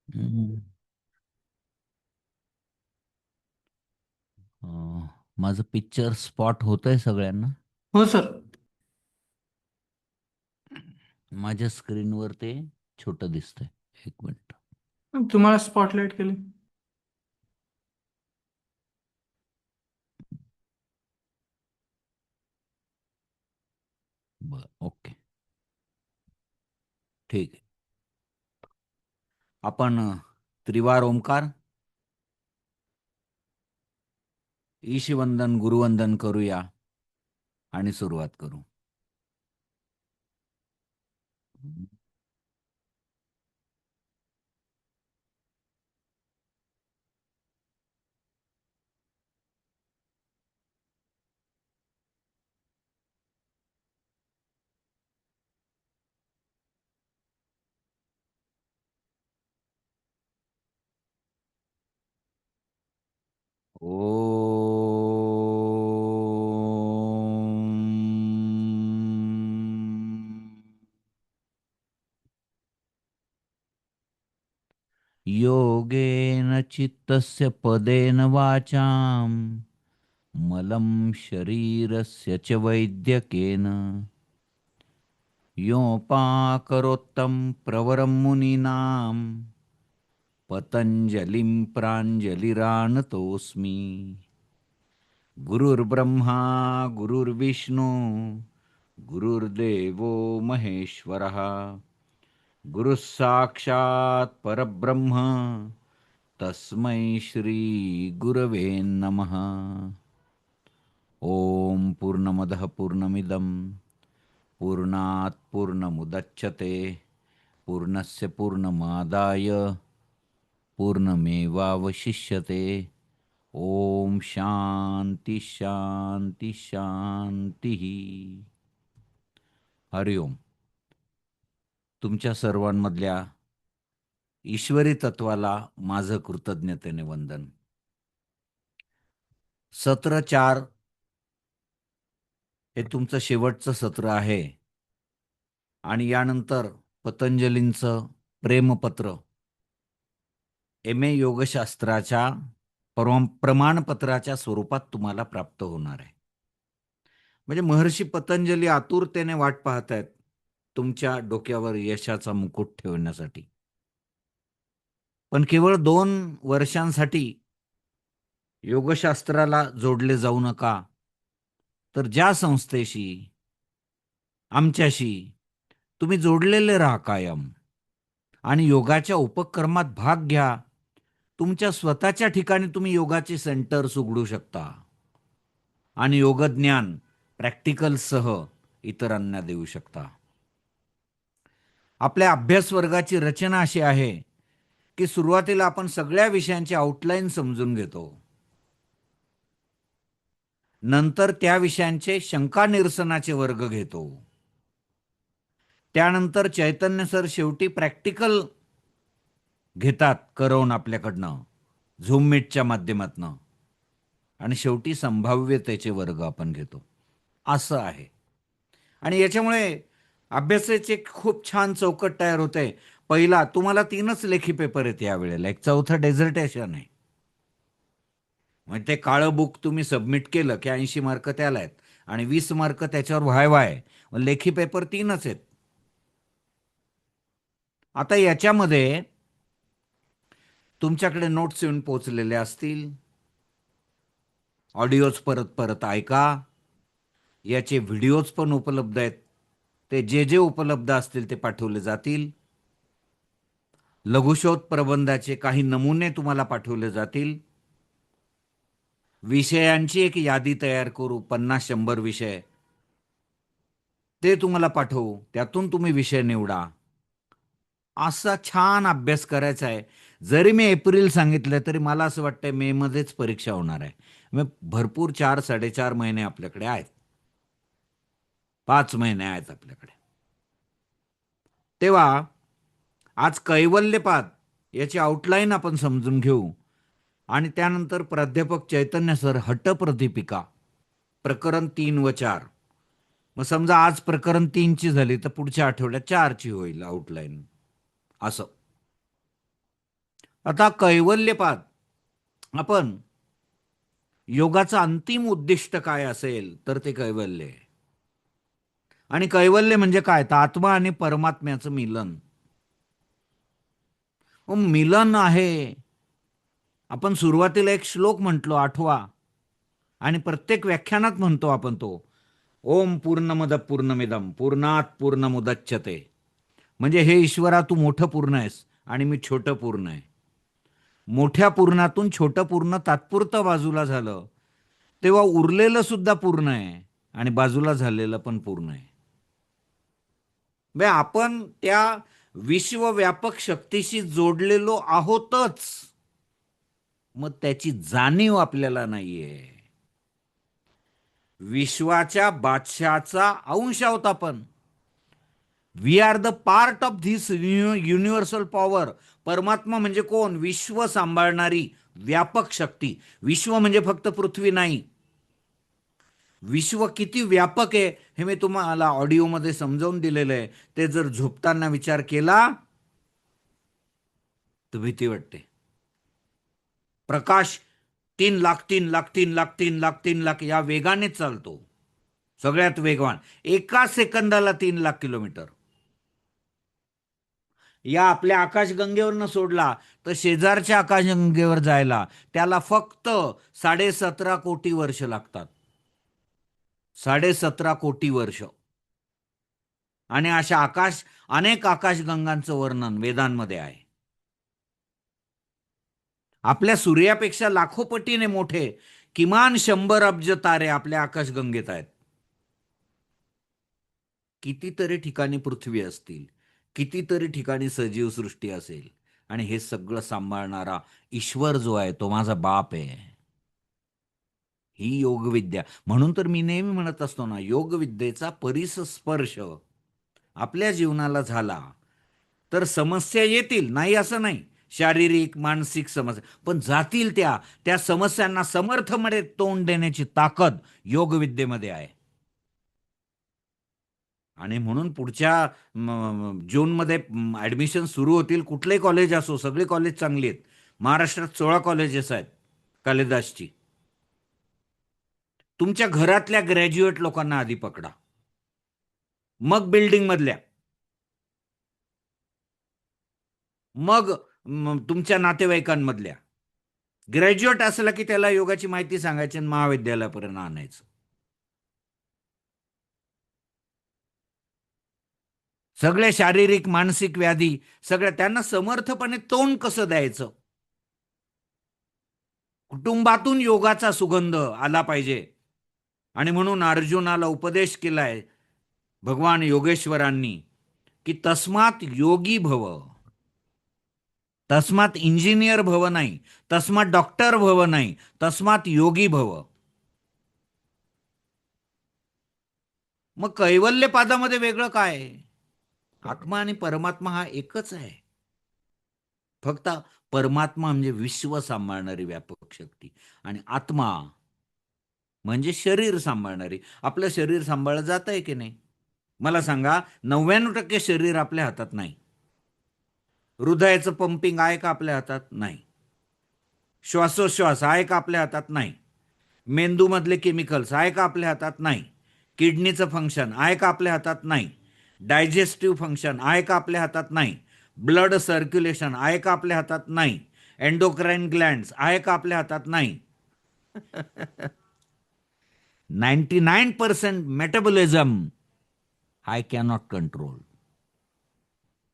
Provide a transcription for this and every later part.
हम्म. माझं picture spot होतंय सगळ्यांना. हो सर. माझ्या स्क्रीनवर ते छोटं दिसतंय. एक मिनिट. तुम्हाला स्पॉटलाइट केले. बर, ओके. ठीक आहे. आपण त्रिवार ओंकार, ईशवंदन गुरुवंदन करूया आणि सुरुवात करू. योगेन चित्तस्य पदेन वाचां मलं शरीरस्य च वैद्यकेन योपाकरोत्तं प्रवरं मुनीनां पतंजलिं प्राञ्जलिरानतोऽस्मि. गुरुर्ब्रह्मा गुरुर्विष्णू गुरुर्देवो महेश्वरः गुरुः साक्षात् परब्रह्म तस्मै श्री गुरवे नमः. ओम पूर्णमदः पूर्णमिदं पूर्णात् पूर्णमुदच्यते पूर्णस्य पूर्णमादाय पूर्णमेवावशिष्यते. ओम शांती शांती शांती. हरिओम. तुमच्या सर्वांमधल्या ईश्वरी तत्वाला माझं कृतज्ञतेने वंदन. सत्र 4 हे तुमचं शेवटचं सत्र आहे आणि यानंतर पतंजलींचं प्रेमपत्र योगशास्त्राच्या प्रमाणपत्राच्या स्वरूपात तुम्हाला प्राप्त होणार आहे. म्हणजे महर्षी पतंजली आतुरतेने वाट पाहत आहेत तुमच्या डोक्यावर यशाचा मुकुट ठेवण्यासाठी. पण केवळ 2 वर्षांसाठी योगशास्त्राला जोडले जाऊ नका, तर ज्या संस्थेशी आमच्याशी तुम्ही जोडलेले राहा कायम आणि योगाच्या उपक्रमात भाग घ्या. तुमच्या स्वतःच्या ठिकाणी तुम्ही योगाचे सेंटर्स उघडू शकता आणि योगज्ञान प्रॅक्टिकलसह इतरांना देऊ शकता. आपल्या अभ्यास वर्गाची रचना अशी आहे की सुरुवातीला आपण सगळ्या विषयांची आउटलाईन समजून घेतो. नंतर त्या विषयांचे शंका निरसनाचे वर्ग घेतो. त्यानंतर चैतन्य सर शेवटी प्रॅक्टिकल घेतात करवून आपल्याकडनं झूम मीटच्या माध्यमातनं आणि शेवटी संभाव्यतेचे वर्ग आपण घेतो. असं आहे. आणि याच्यामुळे अभ्यासाचे खूप छान चौकट तयार होते. पहिला तुम्हाला 3च लेखी पेपर आहेत यावेळेला. एक चौथं डेझर्टेशन आहे. म्हणजे ते काळं बुक तुम्ही सबमिट केलं की 80 मार्क त्याला आहेत आणि 20 मार्क त्याच्यावर वाय लेखी पेपर 3च आहेत. आता याच्यामध्ये तुमच्याकडे नोट्स येऊन पोहोचलेले असतील. ऑडिओज परत परत ऐका. याचे व्हिडिओज पण उपलब्ध आहेत. ते जे जे उपलब्ध असतील ते पाठवले जातील. लघुशोध प्रबंधाचे काही नमुने तुम्हाला पाठवले जातील. विषयांची एक यादी तयार करू, 50-100 विषय ते तुम्हाला पाठवू. त्यातून तुम्ही विषय निवडा. असा छान अभ्यास करायचा आहे. जरी मी एप्रिल सांगितलं तरी मला असं वाटतंय मे मध्येच परीक्षा होणार आहे. मग भरपूर 4-4.5 महिने आपल्याकडे आहेत. 5 महिने आहेत आपल्याकडे. तेव्हा आज कैवल्यपाद याची आउटलाईन आपण समजून घेऊ आणि त्यानंतर प्राध्यापक चैतन्य सर हटप्रदीपिका प्रकरण 3 व 4. मग समजा आज प्रकरण 3 ची झाली तर पुढच्या आठवड्यात 4 ची होईल आउटलाईन. असं आता कैवल्यपाद, आपण योगाचं अंतिम उद्दिष्ट काय असेल तर ते कैवल्य आहे. आणि कैवल्य म्हणजे काय, तर आत्मा आणि परमात्म्याचं मिलन. मिलन आहे. आपण सुरुवातीला एक श्लोक म्हटलो, 8वा, आणि प्रत्येक व्याख्यानात म्हणतो आपण तो, ओम पूर्णमद पूर्णमिदम पूर्णात पूर्णमुदच्यते. म्हणजे हे ईश्वरा, तू मोठं पूर्ण आहेस आणि मी छोटं पूर्ण आहे. मोठ्या पूर्णातून छोटं पूर्ण तात्पुरतं बाजूला झालं, तेव्हा उरलेलं सुद्धा पूर्ण आहे आणि बाजूला झालेलं पण पूर्ण आहे. आपण त्या विश्वव्यापक शक्तीशी जोडलेलो आहोतच, मग त्याची जाणीव आपल्याला नाहीये. विश्वाच्या बादशाचा अंश आहोत आपण. We are the part of this universal power. परमात्मा म्हणजे कोण? विश्व सांभाळणारी व्यापक शक्ती. विश्व म्हणजे फक्त पृथ्वी नाही. विश्व किती व्यापक आहे हे मी तुम्हाला ऑडिओमध्ये समजावून दिलेलं आहे. ते जर झोपताना विचार केला तर भीती वाटते. प्रकाश 3 लाख 3 लाख 3 लाख 3 लाख 3 लाख या वेगाने चालतो. सगळ्यात वेगवान. एका सेकंदाला 3 लाख किलोमीटर. या आपल्या आकाशगंगेवर सोडला तर शेजारच्या आकाशगंगेवर जायला त्याला फक्त 17.5 कोटी वर्ष लागतात. 17.5 कोटी वर्ष. आणि अशा अनेक आकाशगंगांचं वर्णन वेदांमध्ये आहे. आपल्या सूर्यापेक्षा लाखो पटीने मोठे किमान 100 अब्ज तारे आपल्या आकाशगंगेत आहेत. कितीतरी ठिकाणी पृथ्वी असतील, कितीतरी ठिकाणी सजीव सृष्टी असेल, आणि हे सगळं सांभाळणारा ईश्वर जो आहे तो माझा बाप आहे. ही योगविद्या. म्हणून तर मी नेहमी म्हणत असतो ना, योगविद्येचा परिस्पर्श आपल्या जीवनाला झाला तर समस्या येतील, नाही असं नाही, शारीरिक मानसिक समस्या, पण जातील. त्या समस्यांना समर्थमध्ये तोंड देण्याची ताकद योगविद्येमध्ये आहे. आणि म्हणून पुढच्या जूनमध्ये ऍडमिशन सुरू होतील. कुठलेही कॉलेज असो, सगळे कॉलेज चांगली आहेत. महाराष्ट्रात 16 कॉलेजेस आहेत कालिदासची. तुमच्या घरातल्या ग्रॅज्युएट लोकांना आधी पकडा, मग बिल्डिंग मधल्या, मग तुमच्या नातेवाईकांमधल्या. ग्रॅज्युएट असला की त्याला योगाची माहिती सांगायची आणि महाविद्यालयापर्यंत आणायचं. सगळे शारीरिक मानसिक व्याधी, सगळ्या त्यांना समर्थपणे तोंड कसं द्यायचं. कुटुंबातून योगाचा सुगंध आला पाहिजे. आणि म्हणून अर्जुनाला उपदेश केलाय भगवान योगेश्वरांनी की तस्मात योगी भव. तस्मात इंजिनियर भव नाही, तस्मात डॉक्टर भव नाही, तस्मात योगी भव. मग कैवल्यपादामध्ये वेगळं काय आहे? आत्मा आणि परमात्मा हा एकच आहे. फक्त परमात्मा म्हणजे विश्व सांभाळणारी व्यापक शक्ती, आणि आत्मा म्हणजे शरीर सांभाळणारी. आपलं शरीर सांभाळलं जात आहे की नाही? मला सांगा, 99% शरीर आपल्या हातात नाही. हृदयाचं पंपिंग आहे का आपल्या हातात? नाही. श्वासोश्वास आहे का आपल्या हातात? नाही. मेंदूमधले केमिकल्स आहे का आपल्या हातात? नाही. किडनीचं फंक्शन आहे का आपल्या हातात? नाही. डायजेस्टिव्ह फंक्शन आहे का आपल्या हातात? नाही. ब्लड सर्क्युलेशन आहे का आपल्या हातात? नाही. एंडोक्राइन ग्लँड्स आहे का आपल्या हातात? नाही. 99% metabolism I cannot control.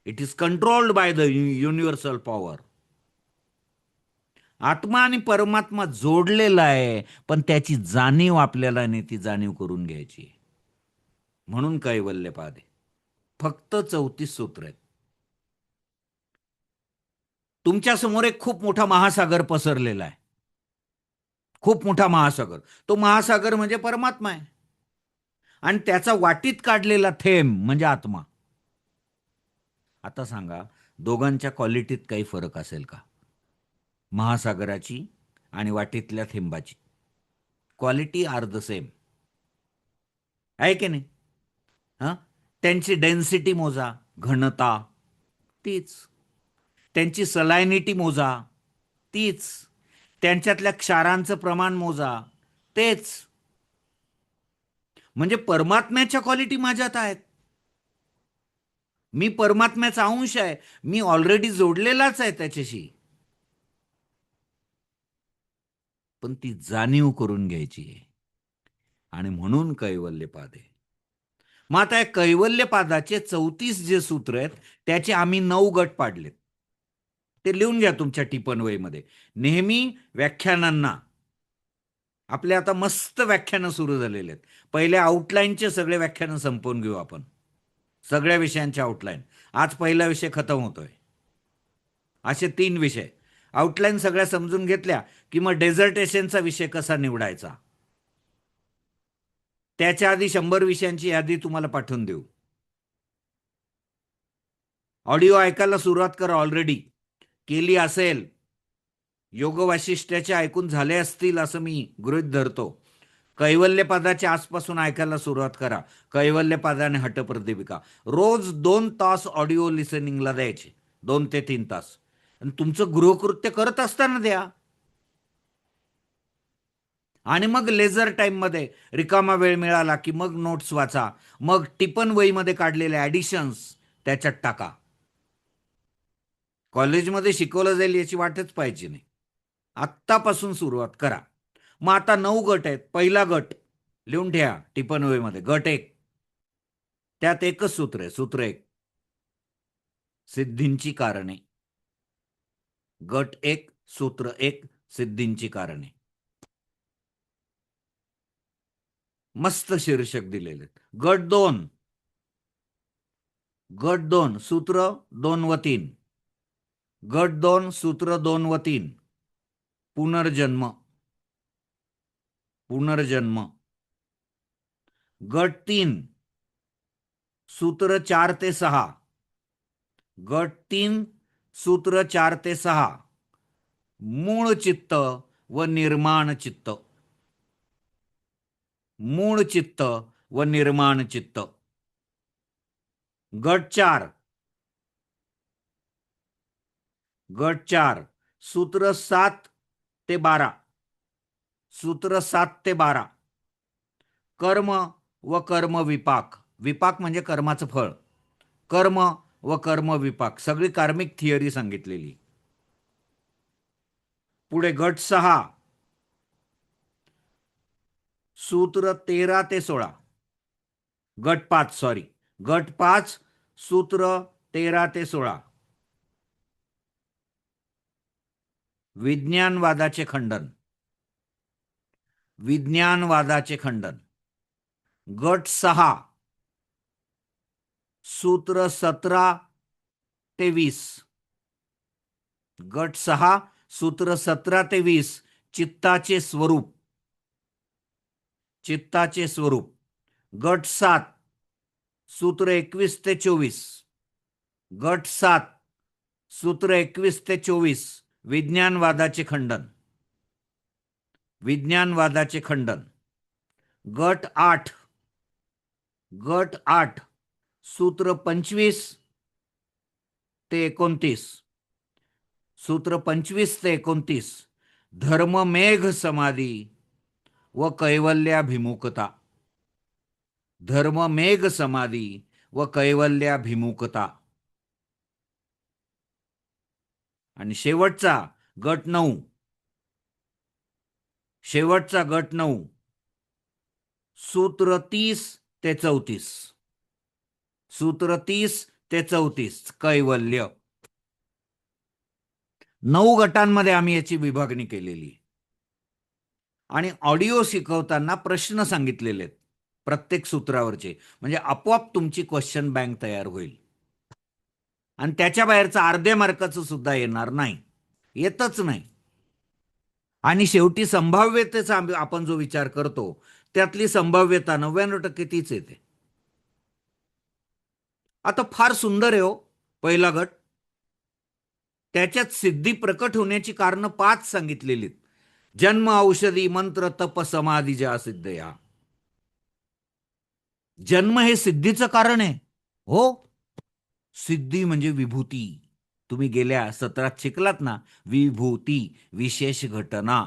It is controlled by the universal power. आत्मा आणि परमात्मा जोडलेला आहे, पण त्याची जाणीव आपल्याला नाही, ती जाणीव करून घ्यायची. म्हणून कैवल्यपाद आहे. फक्त 34 सूत्र आहेत. तुमच्या समोर एक खूप मोठा महासागर पसरलेला आहे. खूप मोठा महासागर. तो महासागर म्हणजे परमात्मा आहे, आणि त्याचा वाटीत काढलेला थेंब म्हणजे आत्मा. आता सांगा, दोघांच्या क्वालिटीत काही फरक असेल का? महासागराची आणि वाटीतल्या थेंबाची क्वालिटी आर द सेम, आहे की नाही? हा, त्यांची डेन्सिटी मोजा, घनता तीच. त्यांची सलायनिटी मोजा, तीच. त्यांच्यातल्या क्षारांचं प्रमाण मोजा, तेच. म्हणजे परमात्म्याच्या क्वालिटी माझ्यात आहेत. मी परमात्म्याचा अंश आहे, मी ऑलरेडी जोडलेलाच आहे त्याच्याशी. पण ती जाणीव करून घ्यायची आहे, आणि म्हणून कैवल्यपाद आहे. मग आता या कैवल्यपादाचे 34 जे सूत्र आहेत त्याचे आम्ही 9 गट पाडलेत. ते लिहून घ्या तुमच्या टिपणवहीमध्ये. नेहमी व्याख्यानांना आपले आता मस्त व्याख्यानं सुरू झालेले आहेत. पहिले आउटलाईनचे सगळे व्याख्यानं संपवून घेऊ आपण, सगळ्या विषयांचे आउटलाईन. आज पहिला विषय खतम होतोय. असे 3 विषय आउटलाईन सगळ्या समजून घेतल्या की मग डेझर्टेशनचा विषय कसा निवडायचा, त्याच्या आधी 100 विषयांची यादी तुम्हाला पाठवून देऊ. ऑडिओ ऐकायला सुरुवात करा. ऑलरेडी केली असेल, योग वाशिष्ठ्याचे ऐकून झाले असतील असं मी गृहीत धरतो. कैवल्यपादाच्या आसपासून ऐकायला सुरुवात करा. कैवल्यपाद आणि हटप्रदीपिका रोज 2 तास ऑडिओ लिसनिंगला द्यायचे, 2 ते 3 तास. आणि तुमचं गृहकृत्य करत असताना द्या. आणि मग लेझर टाइम मध्ये रिकामा वेळ मिळाला की मग नोट्स वाचा, मग टिपणवहीमध्ये काढलेले ॲडिशन्स त्याच्यात टाका. कॉलेजमध्ये शिकवलं जाईल याची वाटच पाहिजे नाही. आत्तापासून सुरुवात करा. मग आता 9 गट आहेत. पहिला गट लिहून ठेवा टिपणवहीमध्ये. गट 1, त्यात एकच सूत्र आहे. सूत्र 1, सिद्धींची कारणे. गट 1, सूत्र 1, सिद्धींची कारणे. मस्त शीर्षक दिलेले. गट 2, सूत्र 2 व 3. गट 2, सूत्र 2 व 3, पुनर्जन्म. गट 3, सूत्र 4 ते 6. गट 3, सूत्र 4 ते 6, मूळ चित्त व निर्माण चित्त. मूळ चित्त व निर्माण चित्त. गट 4, सूत्र 7 ते 12. सूत्र 7 ते 12, कर्म व कर्म विपाक. विपाक म्हणजे कर्माचं फळ. कर्म व कर्म विपाक, सगळी कार्मिक थिअरी सांगितलेली. पुढे गट 6, सूत्र 13 ते 16. गट 5, सूत्र 13 ते 16, विज्ञानवादाचे खंडन. गट 6, सूत्र 17 ते 20. गट 6, सूत्र 17 ते 20, चित्ताचे स्वरूप. गट 7, सूत्र 21 ते 24. गट 7, सूत्र 21 ते 24, विज्ञानवादाचे खंडन. गट 8, सूत्र 25 ते 29. सूत्र 25 ते 29, धर्ममेघ समाधी व कैवल्याभिमुखता. आणि शेवटचा गट 9, सूत्र 30 ते 34. कैवल्य. 9 गटांमध्ये आम्ही याची विभागणी केलेली. आणि ऑडिओ शिकवताना प्रश्न सांगितलेले आहेत प्रत्येक सूत्रावरचे, म्हणजे आपोआप तुमची क्वेश्चन बँक तयार होईल. आणि त्याच्या बाहेरचं अर्ध्या मार्काचं सुद्धा येणार नाही, येतच नाही. आणि शेवटी संभाव्यतेचा आपण जो विचार करतो त्यातली संभाव्यता 99% तीच येते. आता फार सुंदर आहे हो पहिला गट. त्याच्यात सिद्धी प्रकट होण्याची कारण 5 सांगितलेली. जन्म, औषधी, मंत्र, तप, समाधी ज्या सिद्धया. जन्म हे सिद्धीचं कारण आहे. हो, सिद्धी म्हणजे विभूती. तुम्ही गेल्या सत्रात शिकलात ना, विभूती, विशेष घटना,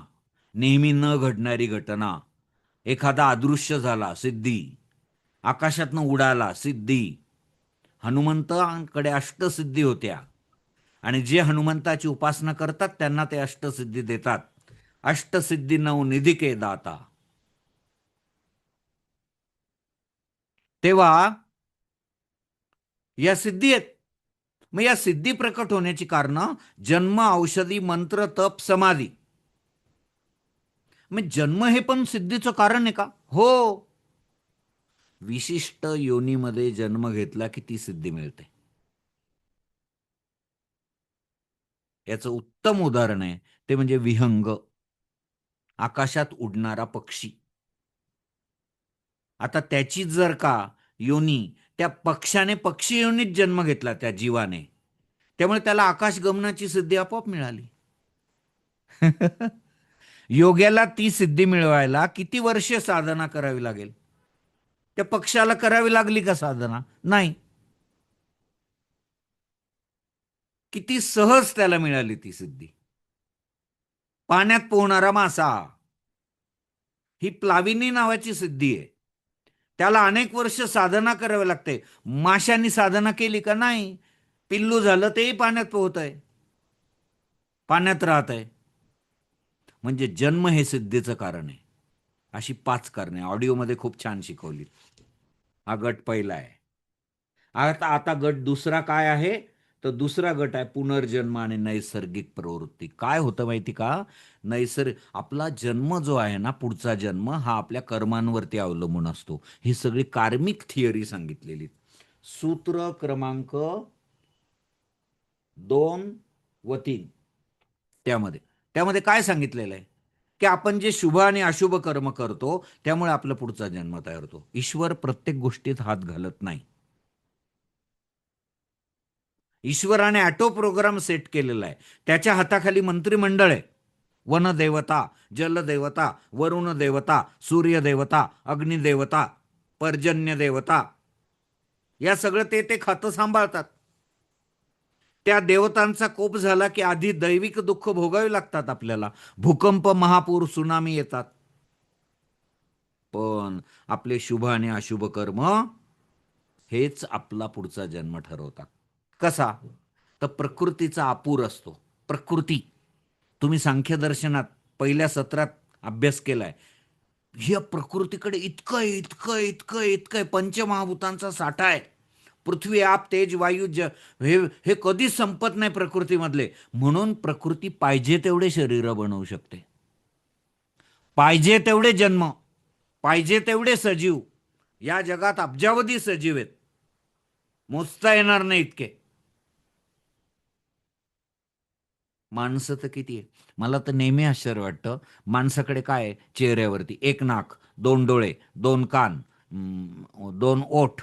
नेहमी न घडणारी घटना, एखादा अदृश्य झाला सिद्धी, आकाशातनं उडाला सिद्धी. हनुमंतांकडे अष्टसिद्धी होत्या आणि जे हनुमंताची उपासना करतात त्यांना ते अष्टसिद्धी देतात. अष्टसिद्धी नवनिधी के दाता. तेव्हा या सिद्धी आहेत. मग या सिद्धी प्रकट होण्याची कारण जन्म, औषधी, मंत्र, तप, समाधी. मग जन्म हे पण सिद्धीचं कारण आहे का? हो. विशिष्ट योनीमध्ये जन्म घेतला की ती सिद्धी मिळते. याचं उत्तम उदाहरण आहे ते म्हणजे विहंग, आकाशात उडणारा पक्षी. आता त्याची जर का योनी, त्या पक्षाने पक्षी योनीत जन्म घेतला त्या जीवाने, त्यामुळे त्याला आकाशगमनाची सिद्धी आपोआप मिळाली. योग्याला ती सिद्धी मिळवायला किती वर्षे साधना करावी लागेल? त्या पक्षाला करावी लागली का साधना? नाही. किती सहज त्याला मिळाली ती सिद्धी. पाण्यात पोहणारा मासा, ही प्लाविनी नावाची सिद्धी आहे. त्याला अनेक वर्ष साधना करावी लागते. माशांनी साधना केली का? नाही. पिल्लू झालं तेही पाण्यात पोहतंय, पाण्यात राहत आहे. म्हणजे जन्म हे सिद्धीचं कारण आहे. अशी 5 कारणे ऑडिओमध्ये खूप छान शिकवली. हा गट पहिला आहे. आता गट दुसरा काय आहे? तर दुसरा गट आहे पुनर्जन्म आणि नैसर्गिक प्रवृत्ती. काय होतं माहिती का? आपला जन्म जो आहे ना, पुढचा जन्म हा आपल्या कर्मांवरती अवलंबून असतो. ही सगळी कार्मिक थिअरी सांगितलेली. सूत्र क्रमांक 2 व 3 त्यामध्ये त्यामध्ये काय सांगितलेलं आहे की आपण जे शुभ आणि अशुभ कर्म करतो त्यामुळे आपला पुढचा जन्म तयार होतो. ईश्वर प्रत्येक गोष्टीत हात घालत नाही. ईश्वराने ॲटो प्रोग्राम सेट केलेला आहे. त्याच्या हाताखाली मंत्रिमंडळ आहे. वनदेवता, जलदेवता, वरुण देवता, सूर्यदेवता, अग्निदेवता, पर्जन्य देवता, या सगळं ते खातं सांभाळतात. त्या देवतांचा कोप झाला की आधी दैविक दुःख भोगावी लागतात आपल्याला. भूकंप, महापूर, सुनामी येतात. पण आपले शुभ आणि अशुभ कर्म हेच आपला पुढचा जन्म ठरवतात. कसा? तर प्रकृतीचा आपूर असतो. प्रकृती, तुम्ही सांख्यदर्शनात पहिल्या सत्रात अभ्यास केलाय. ह्या प्रकृतीकडे इतकं इतकं इतकं इतकं पंचमहाभूतांचा साठा आहे. पृथ्वी, आप, तेज, वायू, हे हे कधीच संपत नाही प्रकृतीमधले. म्हणून प्रकृती पाहिजे तेवढे शरीर बनवू शकते, पाहिजे तेवढे जन्म, पाहिजे तेवढे सजीव. या जगात अब्जावधी सजीव आहेत, मोजता येणार नाही इतके. माणसं तर किती आहे. मला तर नेहमी आश्चर्य वाटतं, माणसाकडे काय आहे चेहऱ्यावरती? 1 नाक, 2 डोळे, 2 कान, 2 ओठ,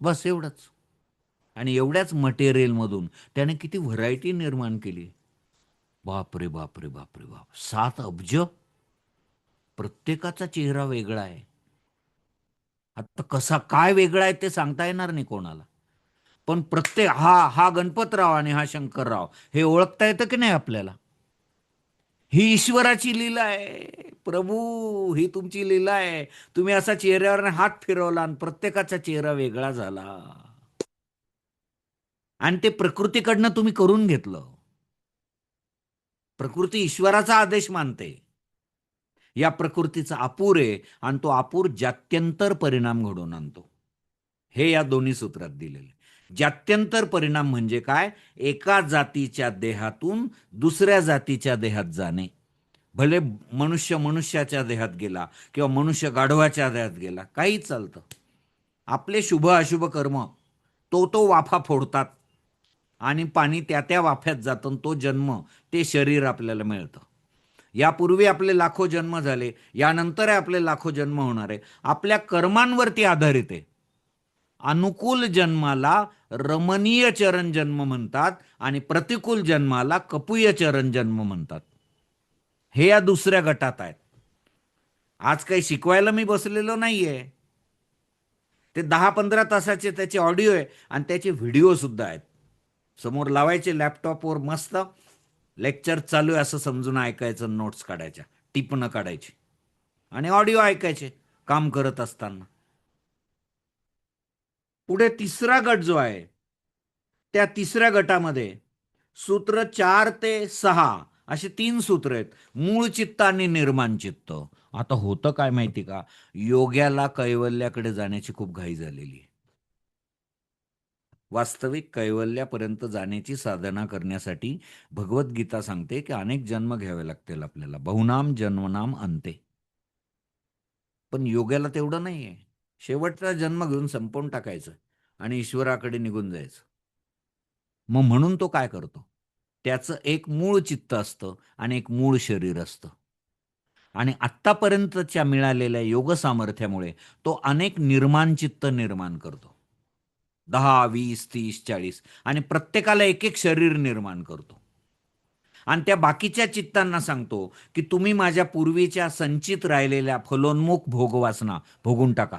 बस एवढंच. आणि एवढ्याच मटेरियलमधून त्याने किती व्हरायटी निर्माण केली. बापरे बापरे बापरे बाप, 7 अब्ज. प्रत्येकाचा चेहरा वेगळा आहे. आता कसा काय वेगळा आहे ते सांगता येणार नाही कोणाला. पण प्रत्येक हा गणपतराव आणि हा शंकरराव हे ओळखता येतं की नाही आपल्याला? ही ईश्वराची लीला आहे. प्रभू, ही तुमची लीला आहे. तुम्ही असा चेहऱ्यावर हात फिरवला आणि प्रत्येकाचा चेहरा वेगळा झाला. आणि ते प्रकृतीकडनं तुम्ही करून घेतलं. प्रकृती ईश्वराचा आदेश मानते. या प्रकृतीचा आपूर आहे आणि तो आपूर जात्यंतर परिणाम घडवून आणतो. हे या दोन्ही सूत्रात दिलेले. जात्यंतर परिणाम म्हणजे काय? एका जातीच्या देहातून दुसऱ्या जातीच्या देहात जाणे. भले मनुष्य मनुष्याच्या देहात गेला किंवा मनुष्य गाढवाच्या देहात गेला, काही चालतं. आपले शुभ अशुभ कर्म तो वाफा फोडतात आणि पाणी त्या वाफ्यात जातं. तो जन्म, ते शरीर आपल्याला मिळतं. यापूर्वी आपले लाखो जन्म झाले, यानंतर आपले लाखो जन्म होणार आहे. आपल्या कर्मांवरती आधारित आहे. अनुकूल जन्माला रमणीय चरण जन्म म्हणतात आणि प्रतिकूल जन्माला कपूय चरण जन्म म्हणतात. हे या दुसऱ्या गटात आहेत. आज काही शिकवायला मी बसलेलो नाहीये. ते 10-15 तासाचे त्याचे ऑडिओ आहे आणि त्याचे व्हिडिओ सुद्धा आहेत. समोर लावायचे लॅपटॉपवर, मस्त लेक्चर चालू आहे असं समजून ऐकायचं, नोट्स काढायच्या, टिपणं काढायची आणि ऑडिओ ऐकायचे काम करत असताना. पुढे तिसरा गट जो आहे, त्या तिसऱ्या गटामध्ये सूत्र 4 ते 6 असे 3 सूत्र आहेत. मूळ चित्त आणि निर्माण चित्त. आता होतं काय माहिती का, योग्याला कैवल्याकडे जाण्याची खूप घाई झालेली आहे. वास्तविक कैवल्यापर्यंत जाण्याची साधना करण्यासाठी भगवद्गीता सांगते की अनेक जन्म घ्यावे लागतील आपल्याला, बहुनाम जन्मनाम अंते. पण योग्याला तेवढं नाहीये. शेवटचा जन्म घेऊन संपवून टाकायचं आणि ईश्वराकडे निघून जायचं. मग म्हणून तो काय करतो, त्याचं एक मूळ चित्त असतं आणि एक मूळ शरीर असतं. आणि आत्तापर्यंतच्या मिळालेल्या योग सामर्थ्यामुळे तो अनेक निर्माण चित्त निर्माण करतो. 10, 20, 30, 40 आणि प्रत्येकाला एक एक शरीर निर्माण करतो. आणि त्या बाकीच्या चित्तांना सांगतो की तुम्ही माझ्या पूर्वीच्या संचित राहिलेल्या फलोन्मुख भोगवासना भोगून टाका.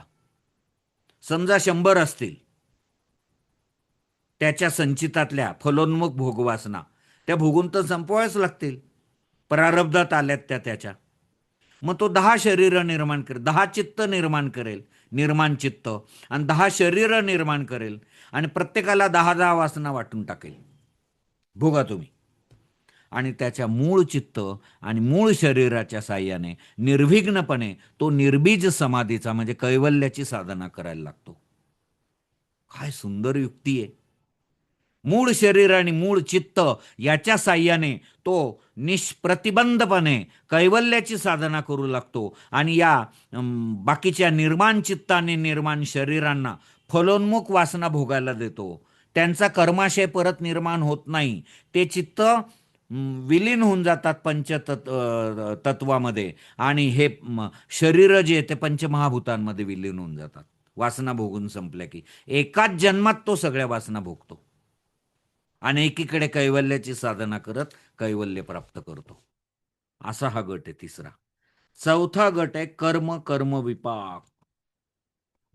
समजा 100 असतील त्याच्या संचितातल्या फलोन्मुख भोगवासना, त्या भोगून तर संपवाव्याच लागतील, प्रारब्धात आल्यात त्याच्या. मग तो 10 शरीर निर्माण करेल, 10 चित्त निर्माण करेल, निर्माण चित्त, आणि 10 शरीर निर्माण करेल आणि प्रत्येकाला 10-10 वासना वाटून टाकेल. भोगा तुम्ही. आणि त्याच्या मूळ चित्त आणि मूळ शरीराच्या साह्याने निर्विघ्नपणे तो निर्बीज समाधीचा म्हणजे कैवल्याची साधना करायला लागतो. काय सुंदर युक्ती आहे. मूळ शरीर आणि मूळ चित्त याच्या साह्याने तो निष्प्रतिबंधपणे कैवल्याची साधना करू लागतो आणि या बाकीच्या निर्माण चित्त आणि निर्माण शरीरांना फलोन्मुख वासना भोगायला देतो. त्यांचा कर्माशय परत निर्माण होत नाही. ते चित्त विलीन होऊन जातात तत्वामध्ये आणि हे शरीर जे ते पंचमहाभूतांमध्ये विलीन होऊन जातात. वासना भोगून संपल्या की एकाच जन्मात तो सगळ्या वासना भोगतो आणि एकीकडे कैवल्याची साधना करत कैवल्य प्राप्त करतो. असा हा गट आहे तिसरा. चौथा गट आहे कर्म, कर्म विपाक.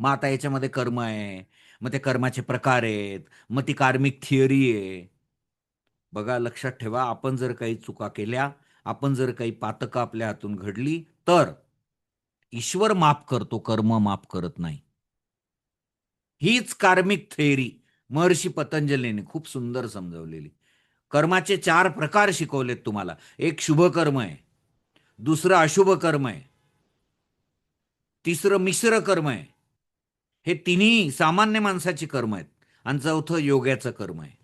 मग आता याच्यामध्ये कर्म आहे, मग ते कर्माचे प्रकार आहेत, मग ती कार्मिक थिअरी आहे. बघा, लक्षात ठेवा, आपण जर काही चुका केल्या, आपण जर काही पातकं आपल्या हातून घडली, तर ईश्वर माफ करतो, कर्म माफ करत नाही. हीच कार्मिक थेअरी महर्षी पतंजलीने खूप सुंदर समजावलेली. कर्माचे 4 प्रकार शिकवलेत तुम्हाला. एक शुभ कर्म आहे, दुसरं अशुभ कर्म आहे, तिसरं मिश्र कर्म आहे, हे तिन्ही सामान्य माणसाची कर्म आहेत, आणि चौथं योग्याचं कर्म आहे,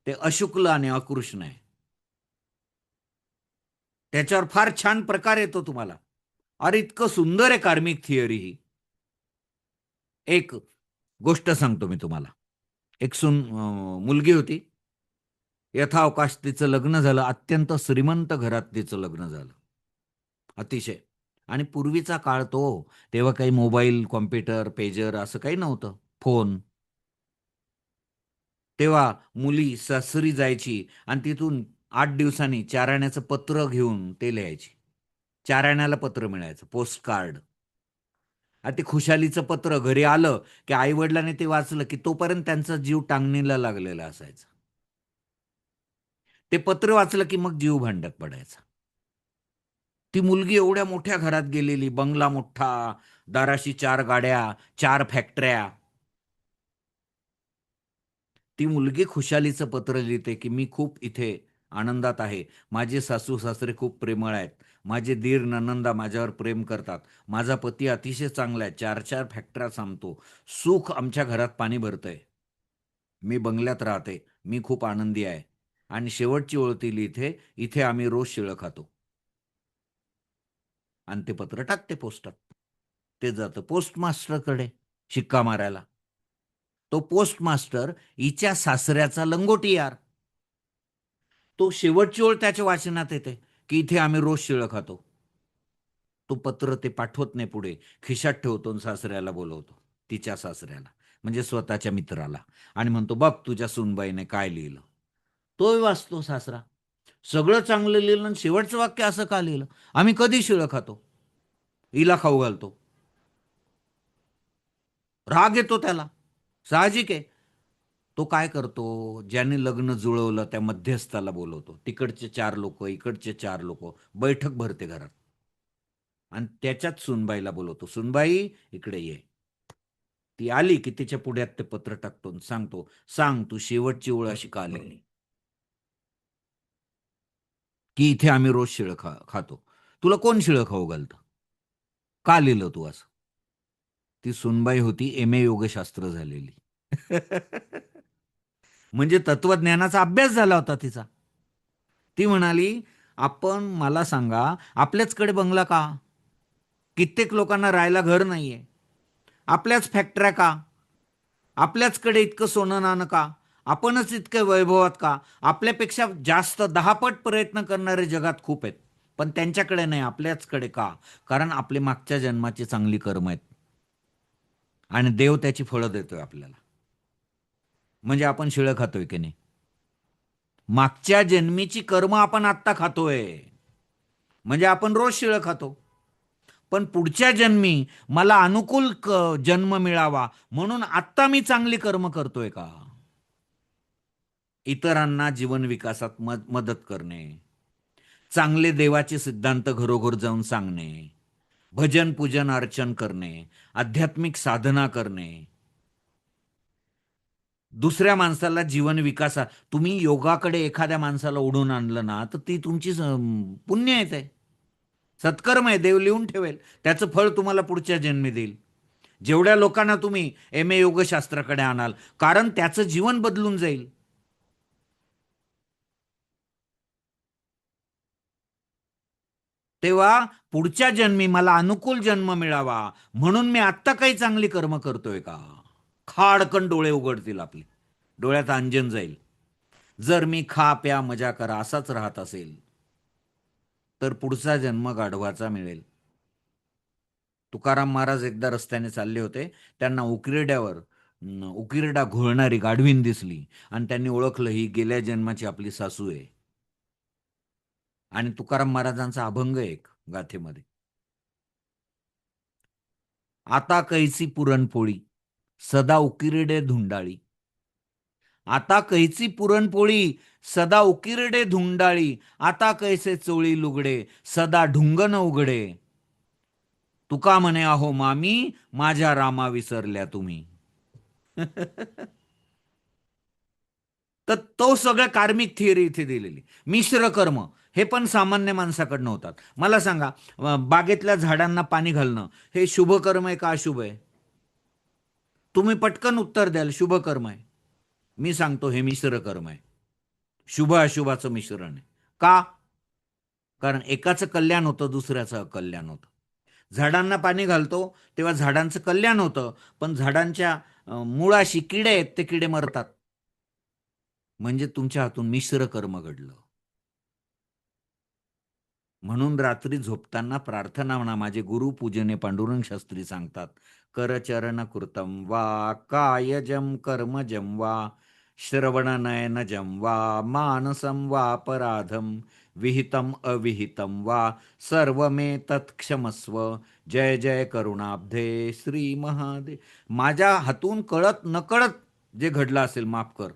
ते अशुक्ल आणि अकृष्ण आहे. त्याच्यावर फार छान प्रकार येतो तुम्हाला. अरे इतकं सुंदर आहे कार्मिक थिअरी ही. एक गोष्ट सांगतो मी तुम्हाला. एक मुलगी होती, यथावकाश तिचं लग्न झालं, अत्यंत श्रीमंत घरात तिचं लग्न झालं, अतिशय. आणि पूर्वीचा काळ तो, तेव्हा काही मोबाईल, कॉम्प्युटर, पेजर असं काही नव्हतं, फोन. तेव्हा मुली सासरी जायची आणि तिथून 8 दिवसांनी 4 आण्याचं पत्र घेऊन ते लिहायची. 4 आण्याला पत्र मिळायचं, पोस्ट कार्ड. आणि ते खुशालीचं पत्र घरी आलं की आई वडिलांनी ते वाचलं की तोपर्यंत त्यांचा जीव टांगणीला लागलेला असायचा. ते पत्र वाचलं की मग जीव भांड्यात पडायचा. ती मुलगी एवढ्या मोठ्या घरात गेलेली, बंगला मोठा, दाराशी 4 गाड्या, 4 फॅक्टऱ्या. ती मुलगी खुशालीचं पत्र लिहिते की मी खूप इथे आनंदात आहे, माझे सासू सासरे खूप प्रेमळ आहेत, माझे दीर ननंदा माझ्यावर प्रेम करतात, माझा पती अतिशय चांगला आहे, 4-4 फॅक्टऱ्या सांभाळतो, सुख आमच्या घरात पाणी भरतंय, मी बंगल्यात राहते, मी खूप आनंदी आहे. आणि शेवटची ओळ ती लिहिते, इथे आम्ही रोज शिळं खातो. आणि ते पत्र टाकते पोस्टात. ते जातं पोस्टमास्टरकडे शिक्का मारायला. तो पोस्टमास्टर हिच्या सासऱ्याचा लंगोटी यार. तो शेवटची ओळ त्याच्या वाचनात येते की इथे आम्ही रोज शिळं खातो. तो पत्र ते पाठवत नाही पुढे, खिशात ठेवतो आणि सासऱ्याला बोलवतो, तिच्या सासऱ्याला म्हणजे स्वतःच्या मित्राला, आणि म्हणतो बघ तुझ्या सूनबाईने काय लिहिलं. तोही वाचतो सासरा. सगळं चांगलं लिहिलं आणि शेवटचं वाक्य असं का लिहिलं, आम्ही कधी शिळं खातो, हिला खाऊ घालतो. राग येतो त्याला, साहजिक आहे. तो काय करतो, ज्याने लग्न जुळवलं त्या मध्यस्थाला बोलवतो, तिकडचे 4 लोक, इकडचे 4 लोक, बैठक भरते घरात. आणि त्याच्यात सुनबाईला बोलवतो, सुनबाई इकडे ये. ती आली की तिच्या पुढ्यात ते पत्र टाकतो आणि सांगतो, सांग तू शेवटची ओळ अशी का लिहिली, की इथे आम्ही रोज शिळं खातो, तुला कोण शिळं खाऊ घालतं, का लिहिलं तू असं. ती सुनबाई होती MA योगशास्त्र झालेली. म्हणजे तत्वज्ञानाचा अभ्यास झाला होता तिचा. ती म्हणाली, आपण मला सांगा, आपल्याचकडे बंगला का, कित्येक लोकांना राहायला घर नाहीये, आपल्याच फॅक्टऱ्या का, आपल्याचकडे इतकं सोनं नाणं का, आपणच इतके वैभवात का, आपल्यापेक्षा जास्त 10 पट प्रयत्न करणारे जगात खूप आहेत, पण त्यांच्याकडे नाही, आपल्याचकडे का, कारण आपले मागच्या जन्माची चांगली कर्म आहेत आणि देव त्याची फळं देतोय आपल्याला. म्हणजे आपण शिळं खातोय की नाही, मागच्या जन्मीची कर्म आपण आत्ता खातोय, म्हणजे आपण रोज शिळं खातो. पण पुढच्या जन्मी मला अनुकूल जन्म मिळावा म्हणून आत्ता मी चांगली कर्म करतोय का, इतरांना जीवन विकासात मदत करणे, चांगले देवाचे सिद्धांत घरोघर जाऊन सांगणे, भजन पूजन अर्चन करणे, आध्यात्मिक साधना करणे, दुसऱ्या माणसाला जीवन विकासा, तुम्ही योगाकडे एखाद्या माणसाला ओढून आणलं ना, तर ती तुमची पुण्य येते, सत्कर्म आहे, देव लिहून ठेवेल, त्याचं फळ तुम्हाला पुढच्या जन्मी देईल. जेवढ्या लोकांना तुम्ही MA योगशास्त्राकडे आणाल, कारण त्याचं जीवन बदलून जाईल. तेव्हा पुढच्या जन्मी मला अनुकूल जन्म मिळावा म्हणून मी आत्ता काही चांगली कर्म करतोय का, खाडकन डोळे उघडतील आपले, डोळ्यात अंजन जाईल. जर मी खा प्या मजा करा असाच राहत असेल, तर पुढचा जन्म गाढवाचा मिळेल. तुकाराम महाराज एकदा रस्त्याने चालले होते, त्यांना उकिरड्यावर उकिरडा घोळणारी गाढवीन दिसली आणि त्यांनी ओळखलं, ही गेल्या जन्माची आपली सासू आहे. आणि तुकाराम महाराजांचा अभंग आहे एक गाथेमध्ये, आता कैसी पुरणपोळी सदा उकिरडे धुंडाळी, आता कैसी पुरणपोळी सदा उकिरडे धुंडाळी, आता कैसे चोळी लुगडे सदा ढुंगण उघडे, तुका म्हणे अहो मामी माझ्या रामा विसरल्या तुम्ही. तर तो सगळं कार्मिक थिअरी इथे दिलेली. मिश्र कर्म हे पण सामान्य माणसाकडनं होतात. मला सांगा, बागेतल्या झाडांना पाणी घालणं हे शुभ कर्म आहे का अशुभ आहे? तुम्ही पटकन उत्तर द्याल, शुभ कर्म आहे. मी सांगतो हे मिश्र कर्म आहे, शुभ अशुभाचं मिश्रण आहे. का? कारण एकाचं कल्याण होतं, दुसऱ्याचं अकल्याण होतं. झाडांना पाणी घालतो तेव्हा झाडांचं कल्याण होतं, पण झाडांच्या मुळाशी किडे आहेत, ते किडे मरतात. म्हणजे तुमच्या हातून मिश्र कर्म घडलं. म्हणून रात्री झोपताना प्रार्थना म्हणा. माझे गुरु पूजने पांडुरंग शास्त्री सांगतात, करचरण कृतम वा कायजम कर्मजम वा श्रवणनयनजम वा मानसम वा अपराधम विहितम अविहितम वा सर्व मे तत्क्षमस्व. जय जय करुणाब्धे श्री महादेव. माझ्या हातून कळत नकळत जे घडलं असेल माफ कर.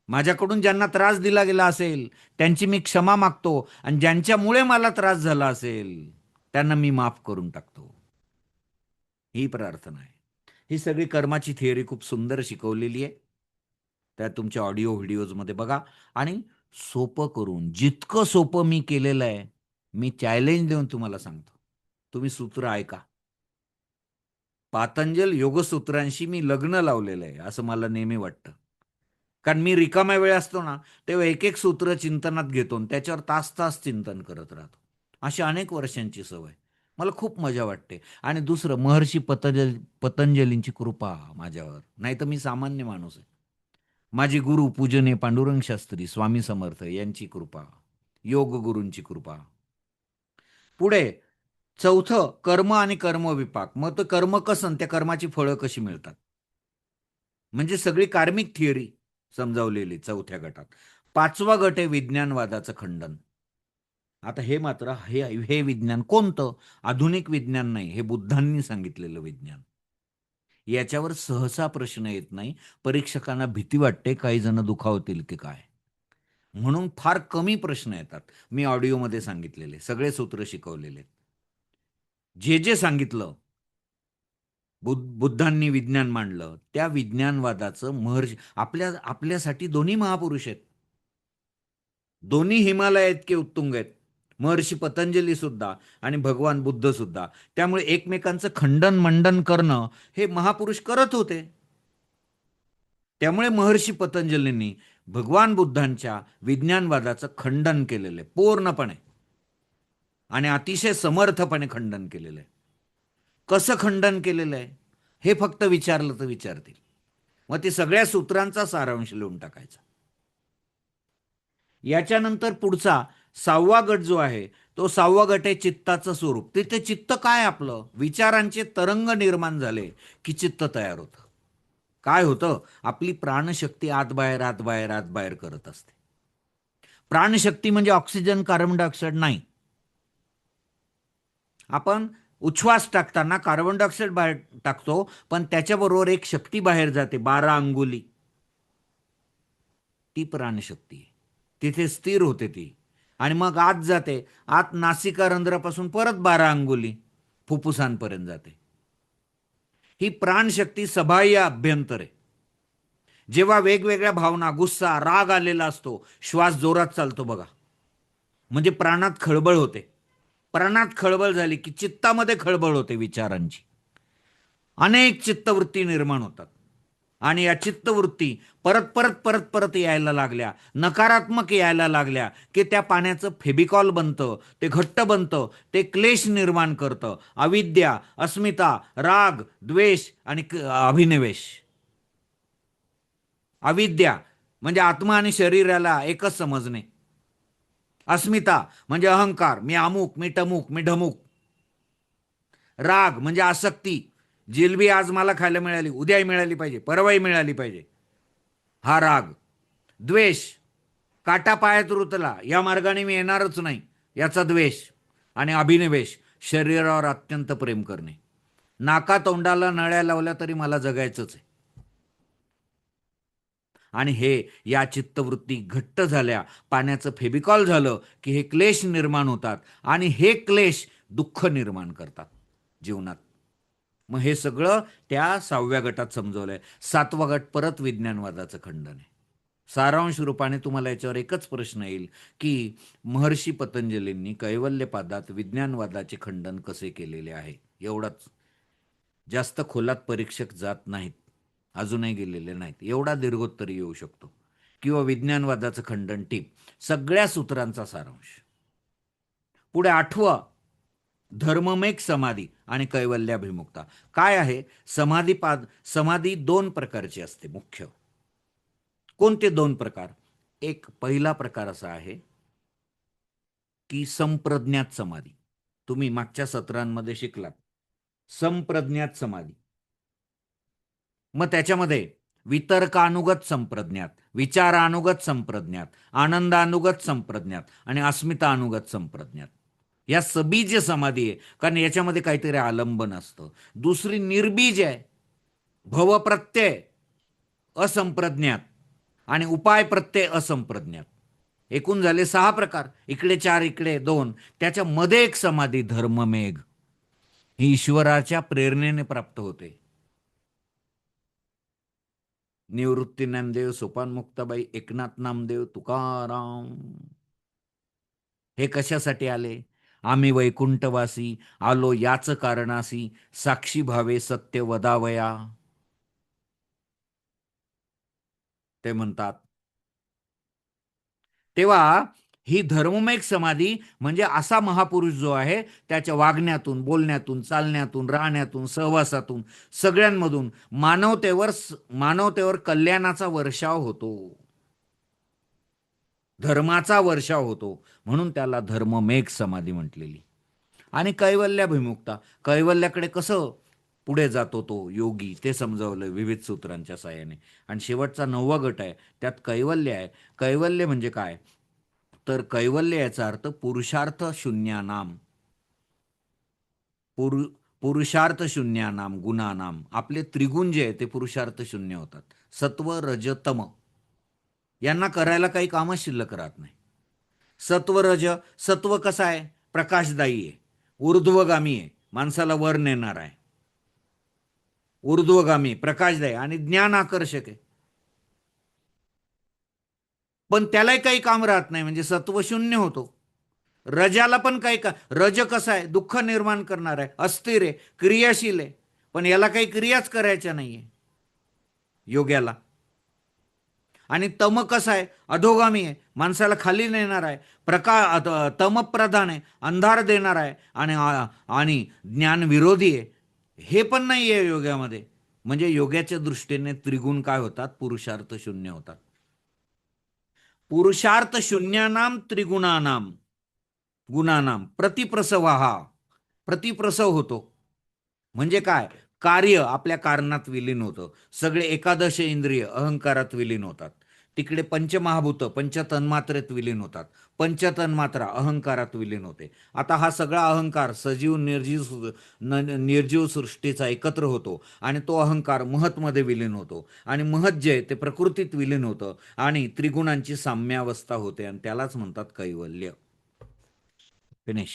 माझ्याकडून ज्यांना त्रास दिला गेला असेल त्यांची मी क्षमा मागतो, आणि ज्यांच्यामुळे मला त्रास झाला असेल त्यांना मी माफ करून टाकतो. ही प्रार्थना आहे. ही सगळी कर्माची थिअरी खूप सुंदर शिकवलेली आहे. त्या तुमच्या ऑडिओ व्हिडिओजमध्ये बघा. आणि सोपं करून, जितकं सोपं मी केलेलं आहे, मी चॅलेंज देऊन तुम्हाला सांगतो, तुम्ही सूत्र ऐका. पातंजल योगसूत्रांशी मी लग्न लावलेलं आहे असं मला नेहमी वाटतं. कारण मी रिकाम्या वेळ असतो ना, तेव्हा एक एक सूत्र चिंतनात घेतो आणि त्याच्यावर तास तास चिंतन करत राहतो. अशी अनेक वर्षांची सवय, मला खूप मजा वाटते. आणि दुसरं, महर्षी पतंजलींची कृपा माझ्यावर, नाही तर मी सामान्य माणूस आहे. माझे गुरु पूजनीय पांडुरंग शास्त्री स्वामी समर्थ यांची कृपा, योग गुरूंची कृपा. पुढे चौथं, कर्म आणि कर्मविपाक. मग तो कर्म कसं आणि त्या कर्माची फळं कशी मिळतात, म्हणजे सगळी कार्मिक थिअरी समजावलेली चौथ्या गटात. पाचवा गट आहे विज्ञानवादाचं खंडन. आता हे मात्र हे हे विज्ञान कोणतं? आधुनिक विज्ञान नाही, हे बुद्धांनी सांगितलेलं विज्ञान. याच्यावर सहसा प्रश्न येत नाही. परीक्षकांना भीती वाटते काही जण दुखावतील की काय, म्हणून फार कमी प्रश्न येतात. मी ऑडिओमध्ये सांगितलेले सगळे सूत्र शिकवलेले आहेत. जे जे सांगितलं, बुद्धांनी विज्ञान मांडलं, त्या विज्ञानवादाचं महर्षी आपल्यासाठी दोन्ही महापुरुष आहेत. दोन्ही हिमालय इतके उत्तुंग आहेत. महर्षी पतंजली सुद्धा आणि भगवान बुद्ध सुद्धा. त्यामुळे एकमेकांचं खंडन मंडन करणं हे महापुरुष करत होते. त्यामुळे महर्षी पतंजलींनी भगवान बुद्धांच्या विज्ञानवादाचं खंडन केलेलं आहे पूर्णपणे, आणि अतिशय समर्थपणे खंडन केलेलं आहे. कसं खंडन केलेलं आहे हे फक्त विचारलं तर विचारतील. मग ते सगळ्या सूत्रांचा सारांश लिहून टाकायचा. याच्यानंतर पुढचा 6वा गट जो आहे तो 6वा गट आहे चित्ताचं स्वरूप. तिथे चित्त काय, आपलं विचारांचे तरंग निर्माण झाले की चित्त तयार होतं. काय होतं, आपली प्राणशक्ती आत बाहेर आत बाहेर आत बाहेर करत असते. प्राणशक्ती म्हणजे ऑक्सिजन कार्बन डायऑक्साईड नाही. आपण उच्छ्वास टाकताना कार्बन डायऑक्साईड बाहेर टाकतो, पण त्याच्याबरोबर एक शक्ती बाहेर जाते 12 अंगुली, ती प्राणशक्ती आहे. तिथे स्थिर होते ती आणि मग आत जाते. आत नासिका रंध्रापासून परत 12 अंगुली फुफ्फुसांपर्यंत जाते. ही प्राणशक्ती सबाह्य अभ्यंतर आहे. जेव्हा वेगवेगळ्या भावना, गुस्सा, राग आलेला असतो, श्वास जोरात चालतो बघा, म्हणजे प्राणात खळबळ होते. प्राणात खळबळ झाली की चित्तामध्ये खळबळ होते विचारांची. अनेक चित्तवृत्ती निर्माण होतात आणि या चित्तवृत्ती परत परत परत परत यायला लागल्या, नकारात्मक यायला लागल्या की त्या पाण्याचं फेबिकॉल बनतं, ते घट्ट बनतं, ते क्लेश निर्माण करतं. अविद्या, अस्मिता, राग, द्वेष आणि अभिनिवेश. अविद्या म्हणजे आत्मा आणि शरीराला एकच समजणे. अस्मिता म्हणजे अहंकार, मी अमुक, मी टमुक, मी ढमुक. राग म्हणजे आसक्ती, जिलबी आज मला खायला मिळाली, उद्याही मिळाली पाहिजे, परवाही मिळाली पाहिजे, हा राग. द्वेष, काटा पायात रुतला, या मार्गाने मी येणारच नाही, याचा द्वेष. आणि अभिनिवेश, शरीरावर अत्यंत प्रेम करणे. नाका तोंडाला नळ्या लावल्या तरी मला जगायचंच आहे. आणि हे या चित्तवृत्ती घट्ट झाल्या, पाण्याचं फेबिकॉल झालं की हे क्लेश निर्माण होतात आणि हे क्लेश दुःख निर्माण करतात जीवनात. मग हे सगळं त्या 6व्या गटात समजवलंय. 7वा गट परत विज्ञानवादाचं खंडन आहे. सारांश रूपाने तुम्हाला याच्यावर एकच प्रश्न येईल की महर्षी पतंजलींनी कैवल्यपादात विज्ञानवादाचे खंडन कसे केलेले आहे, एवढाच. जास्त खोलात परीक्षक जात नाहीत, अजूनही गेलेले नाहीत. एवढा दीर्घोत्तरी येऊ शकतो. किंवा विज्ञानवादाचं खंडन टीप, सगळ्या सूत्रांचा सारांश. पुढे 8वं, धर्ममेघ समाधी आणि कैवल्याभिमुक्ता. काय आहे समाधी 2 प्रकारची असते मुख्य. कोणते 2 प्रकार? एक पहिला प्रकार असा आहे की संप्रज्ञात समाधी. तुम्ही मागच्या सत्रांमध्ये शिकलात संप्रज्ञात समाधी. मग त्याच्यामध्ये वितर्कानुगत संप्रज्ञात, विचारानुगत संप्रज्ञात, आनंदानुगत संप्रज्ञात आणि अस्मितानुगत संप्रज्ञात, या सबीज समाधी आहे. कारण याच्यामध्ये काहीतरी आलंबन असतं. दुसरी निर्बीज आहे, भवप्रत्यय असंप्रज्ञात आणि उपाय प्रत्यय असंप्रज्ञात. एकूण झाले 6 प्रकार. इकडे 4, इकडे 2. त्याच्या मध्ये एक समाधी धर्ममेघ, ही ईश्वराच्या प्रेरणेने प्राप्त होते. निवृत्ती ज्ञानदेव, सोपान मुक्ताबाई, एकनाथ नामदेव, तुकाराम हे कशासाठी आले? आम्ही वैकुंठवासी आलो याच कारणासी, साक्षी भावे सत्य वदावया, ते म्हणतात. तेव्हा ही धर्ममेघ समाधी म्हणजे असा महापुरुष जो आहे त्याच्या वागण्यातून, बोलण्यातून, चालण्यातून, राहण्यातून, सहवासातून, सगळ्यांमधून मानवतेवर कल्याणाचा वर्षाव होतो, धर्माचा वर्षाव होतो, म्हणून त्याला धर्ममेघ समाधी म्हटलेली. आणि कैवल्याभिमुक्ता, कैवल्याकडे कसं पुढे जातो तो योगी ते समजावलं विविध सूत्रांच्या साहाय्याने. आणि शेवटचा 9वा गट आहे, त्यात कैवल्य आहे. कैवल्य म्हणजे काय? तर कैवल्य याचा अर्थ पुरुषार्थ शून्यानाम. पुरुषार्थ शून्यानाम गुणानाम, आपले त्रिगुण जे आहे ते पुरुषार्थ शून्य होतात. सत्व रज तम यांना करायला काही कामच शिल्लक राहत नाही. सत्व रज, सत्व कसं आहे? प्रकाशदायी आहे, ऊर्ध्वगामी आहे, माणसाला वर नेणार आहे, ऊर्ध्वगामी प्रकाशदायी आणि ज्ञान आकर्षक आहे. पण त्यालाही काही काम राहत नाही, म्हणजे सत्व शून्य होतो. रजाला पण काही का, रज कसं आहे? दुःख निर्माण करणार आहे, अस्थिर आहे, क्रियाशील आहे, पण याला काही क्रियाच करायच्या नाहीये योग्याला. आणि तम कसं आहे? अधोगामी आहे, माणसाला खाली नेणार आहे, तमप्रधान आहे, अंधार देणार आहे, आणि ज्ञान विरोधी आहे. हे पण नाही आहे योगामध्ये. म्हणजे योगाच्या दृष्टीने त्रिगुण काय होतात? पुरुषार्थ शून्य होतात. पुरुषार्थ शून्यानाम त्रिगुणानाम गुणानाम प्रतिप्रसव, हा प्रतिप्रसव होतो. म्हणजे काय? कार्य आपल्या कारणात विलीन होतं. सगळे एकादश इंद्रिय अहंकारात विलीन होतात. तिकडे पंचमहाभूत पंचतन्मात्रेत विलीन होतात. पंचतन्मात्रा अहंकारात विलीन होते. आता हा सगळा अहंकार सजीव निर्जीव सृष्टीचा एकत्र होतो आणि तो अहंकार महतमध्ये विलीन होतो. आणि महत जे आहे ते प्रकृतीत विलीन होतं आणि त्रिगुणांची साम्यावस्था होते आणि त्यालाच म्हणतात कैवल्य. फिनिश.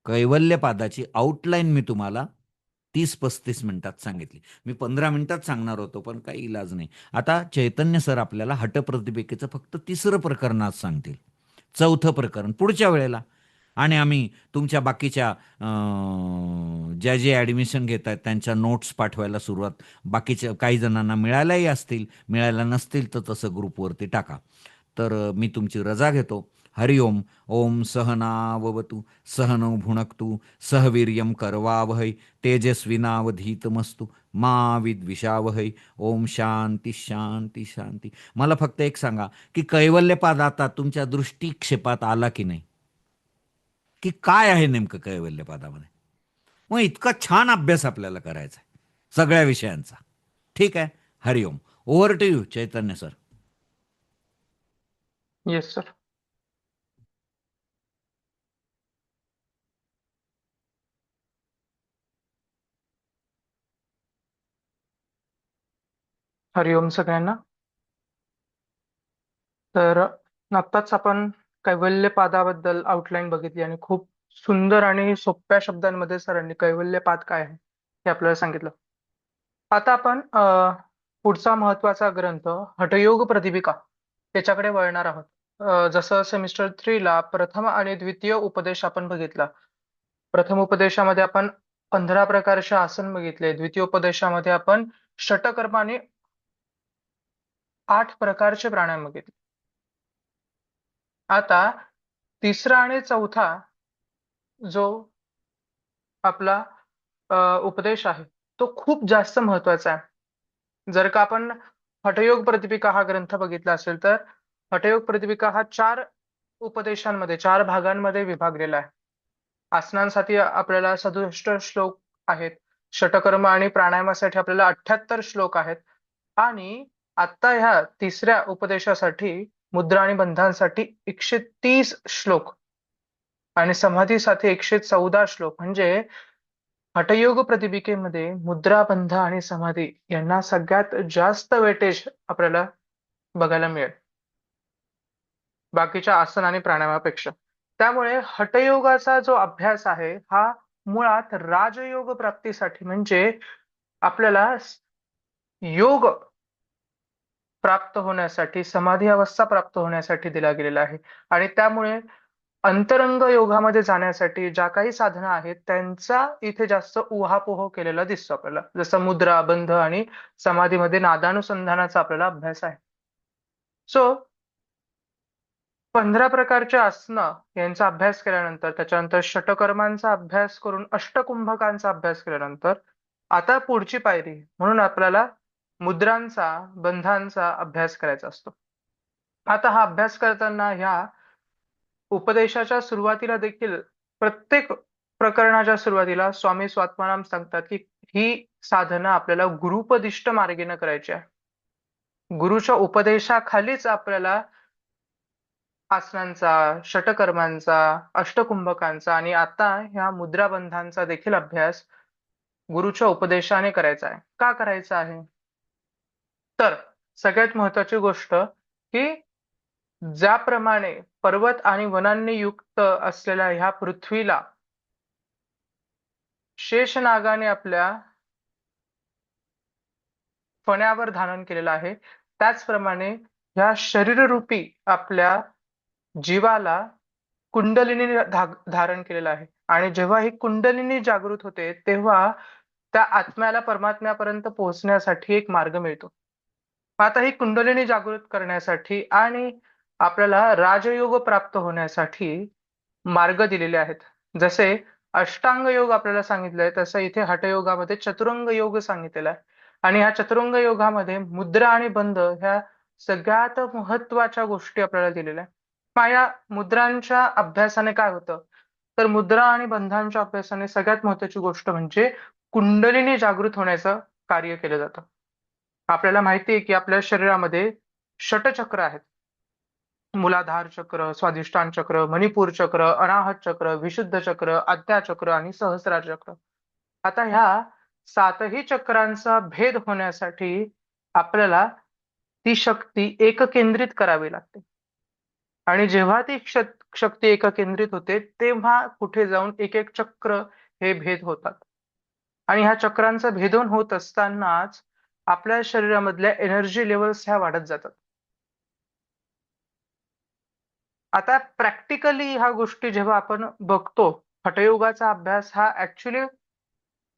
कैवल्यपादाची आउटलाईन मी तुम्हाला 30-35 मिनिटात सांगितली. मी 15 मिनिटात सांगणार होतो, पण काही इलाज नाही. आता चैतन्य सर आपल्याला हटप्रतिभिकेचं फक्त 3रं प्रकरण आज सांगतील. 4थं प्रकरण पुढच्या वेळेला. आणि आम्ही तुमच्या बाकीच्या ज्या जे ॲडमिशन घेत आहेत त्यांच्या नोट्स पाठवायला सुरुवात, बाकीच्या काही जणांना मिळाल्याही असतील, मिळाल्या नसतील तर तसं ग्रुपवरती टाका. तर मी तुमची रजा घेतो. हरिओम. ओम सहनाववतु सहनौ भुणक्तु सह वीर्यं करवावहै तेजस्विनावधीतमस्तु मा विद्विषावहै. ओम शांती शांती शांती. मला फक्त एक सांगा की कैवल्यपाद आता तुमच्या दृष्टिक्षेपात आला की नाही, की काय आहे नेमकं कैवल्यपादामध्ये? मग इतका छान अभ्यास आपल्याला करायचा आहे सगळ्या विषयांचा. ठीक आहे. हरिओम. Over to you Chaitanya sir. Yes sir. हरिओम सगळ्यांना. तर आत्ताच आपण कैवल्यपादाबद्दल आउटलाईन बघितली आणि खूप सुंदर आणि सोप्या शब्दांमध्ये सरांनी कैवल्यपाद काय आहे हे आपल्याला सांगितलं. आता आपण पुढचा महत्वाचा ग्रंथ हठयोग प्रदीपिका याच्याकडे वळणार आहोत. जसं सेमिस्टर 3 ला प्रथम आणि द्वितीय उपदेश आपण बघितला. प्रथम उपदेशामध्ये आपण 15 प्रकारचे आसन बघितले. द्वितीय उपदेशामध्ये आपण षटकर्म आणि 8 प्रकारचे प्राणायाम बघितले. आता तिसरा आणि चौथा जो आपला उपदेश आहे तो खूप जास्त महत्वाचा आहे. जर का आपण हठयोग प्रदीपिका हा ग्रंथ बघितला असेल तर हठयोग प्रदीपिका हा 4 उपदेशांमध्ये 4 भागांमध्ये विभागलेला आहे. आसनांसाठी आपल्याला 67 श्लोक आहेत. षटकर्म आणि प्राणायामासाठी आपल्याला 78 श्लोक आहेत. आणि आता ह्या तिसऱ्या उपदेशासाठी मुद्रा आणि बंधांसाठी 130 श्लोक आणि समाधीसाठी 114 श्लोक. म्हणजे हठयोग प्रदीपिकेमध्ये मुद्रा, बंध आणि समाधी यांना सगळ्यात जास्त वेटेज आपल्याला बघायला मिळेल बाकीच्या आसन आणि प्राणायामापेक्षा. त्यामुळे हठयोगाचा जो अभ्यास आहे हा मुळात राजयोग प्राप्तीसाठी म्हणजे आपल्याला योग प्राप्त होण्यासाठी, समाधी अवस्था प्राप्त होण्यासाठी दिला गेलेला आहे. आणि त्यामुळे अंतरंग योगामध्ये जाण्यासाठी ज्या काही साधना आहेत त्यांचा इथे जास्त उहापोह केलेला दिसतो आपल्याला. जसं मुद्रा, बंध आणि समाधीमध्ये नादानुसंधानाचा आपल्याला अभ्यास आहे. सो 15 प्रकारच्या आसनं यांचा अभ्यास केल्यानंतर, त्याच्यानंतर षटकर्मांचा अभ्यास करून अष्टकुंभकांचा अभ्यास केल्यानंतर आता पुढची पायरी म्हणून आपल्याला मुद्रांचा, बंधांचा अभ्यास करायचा असतो. आता हा अभ्यास करताना ह्या उपदेशाच्या सुरुवातीला देखील प्रत्येक प्रकरणाच्या सुरुवातीला स्वामी स्वात्माराम सांगतात की ही साधना आपल्याला गुरुपदिष्ट मार्गेनं करायची आहे. गुरुच्या उपदेशाखालीच आपल्याला आसनांचा, षटकर्मांचा, अष्टकुंभकांचा आणि आता ह्या मुद्राबंधांचा देखील अभ्यास गुरुच्या उपदेशाने करायचा आहे. का करायचा आहे? तर सगळ्यात महत्वाची गोष्ट की ज्याप्रमाणे पर्वत आणि वनांनी युक्त असलेल्या ह्या पृथ्वीला शेषनागाने आपल्या फण्यावर धारण केलेलं आहे, त्याचप्रमाणे ह्या शरीररूपी आपल्या जीवाला कुंडलिनी धारण केलेलं आहे. आणि जेव्हा ही कुंडलिनी जागृत होते, तेव्हा त्या आत्म्याला परमात्म्यापर्यंत पोहोचण्यासाठी एक मार्ग मिळतो. आता ही कुंडलिनी जागृत करण्यासाठी आणि आपल्याला राजयोग प्राप्त होण्यासाठी मार्ग दिलेले आहेत. जसे अष्टांग योग आपल्याला सांगितलंय, तसं इथे हठयोगामध्ये चतुरंग योग सांगितलेला आहे. आणि ह्या चतुरंग योगामध्ये मुद्रा आणि बंध ह्या सगळ्यात महत्वाच्या गोष्टी आपल्याला दिलेल्या आहेत. मग या मुद्रांच्या अभ्यासाने काय होतं? तर मुद्रा आणि बंधांच्या अभ्यासाने सगळ्यात महत्वाची गोष्ट म्हणजे कुंडलिनी जागृत होण्याचं कार्य केलं जातं. आपल्याला माहिती आहे की आपल्या शरीरामध्ये षटचक्र आहेत. मूलाधार चक्र, स्वाधिष्ठान चक्र, मणिपूर चक्र, अनाहत चक्र, विशुद्ध चक्र, आज्ञा चक्र आणि सहस्रार चक्र. आता ह्या सातही चक्रांचा भेद होण्यासाठी आपल्याला ती शक्ती एककेंद्रित करावी लागते. आणि जेव्हा ती शक्ती एककेंद्रित होते, तेव्हा कुठे जाऊन एक एक चक्र हे भेद होतात. आणि ह्या चक्रांचं भेदन होत असतानाच आपल्या शरीरामधल्या एनर्जी लेवल्स ह्या वाढत जातात. आता प्रॅक्टिकली ह्या गोष्टी जेव्हा आपण बघतो, हठयोगाचा अभ्यास हा ऍक्च्युली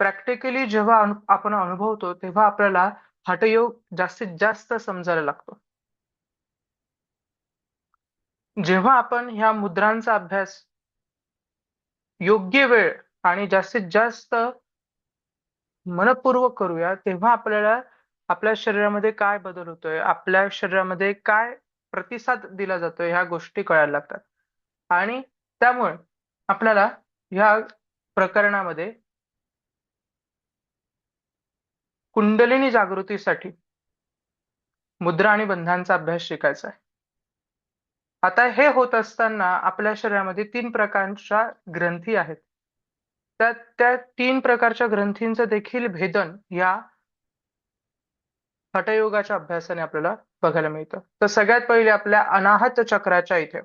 प्रॅक्टिकली जेव्हा आपण अनुभवतो, तेव्हा आपल्याला हठयोग जास्तीत जास्त समजायला लागतो. जेव्हा आपण ह्या मुद्रांचा अभ्यास योग्य वेळ आणि जास्तीत जास्त मनपूर्वक करूया, तेव्हा आपल्याला आपल्या शरीरामध्ये काय बदल होतोय, आपल्या शरीरामध्ये काय प्रतिसाद दिला जातोय, ह्या गोष्टी कळायला लागतात. आणि त्यामुळे आपल्याला ह्या प्रकरणामध्ये कुंडलिनी जागृतीसाठी मुद्रा आणि बंधांचा अभ्यास शिकायचा आहे. आता हे होत असताना आपल्या शरीरामध्ये 3 प्रकारच्या ग्रंथी आहेत. त्या 3 प्रकारच्या ग्रंथींचं देखील भेदन या हठयोगाच्या अभ्यासाने आपल्याला बघायला मिळतं. तर सगळ्यात पहिले आपल्या अनाहत चक्राच्या इथे,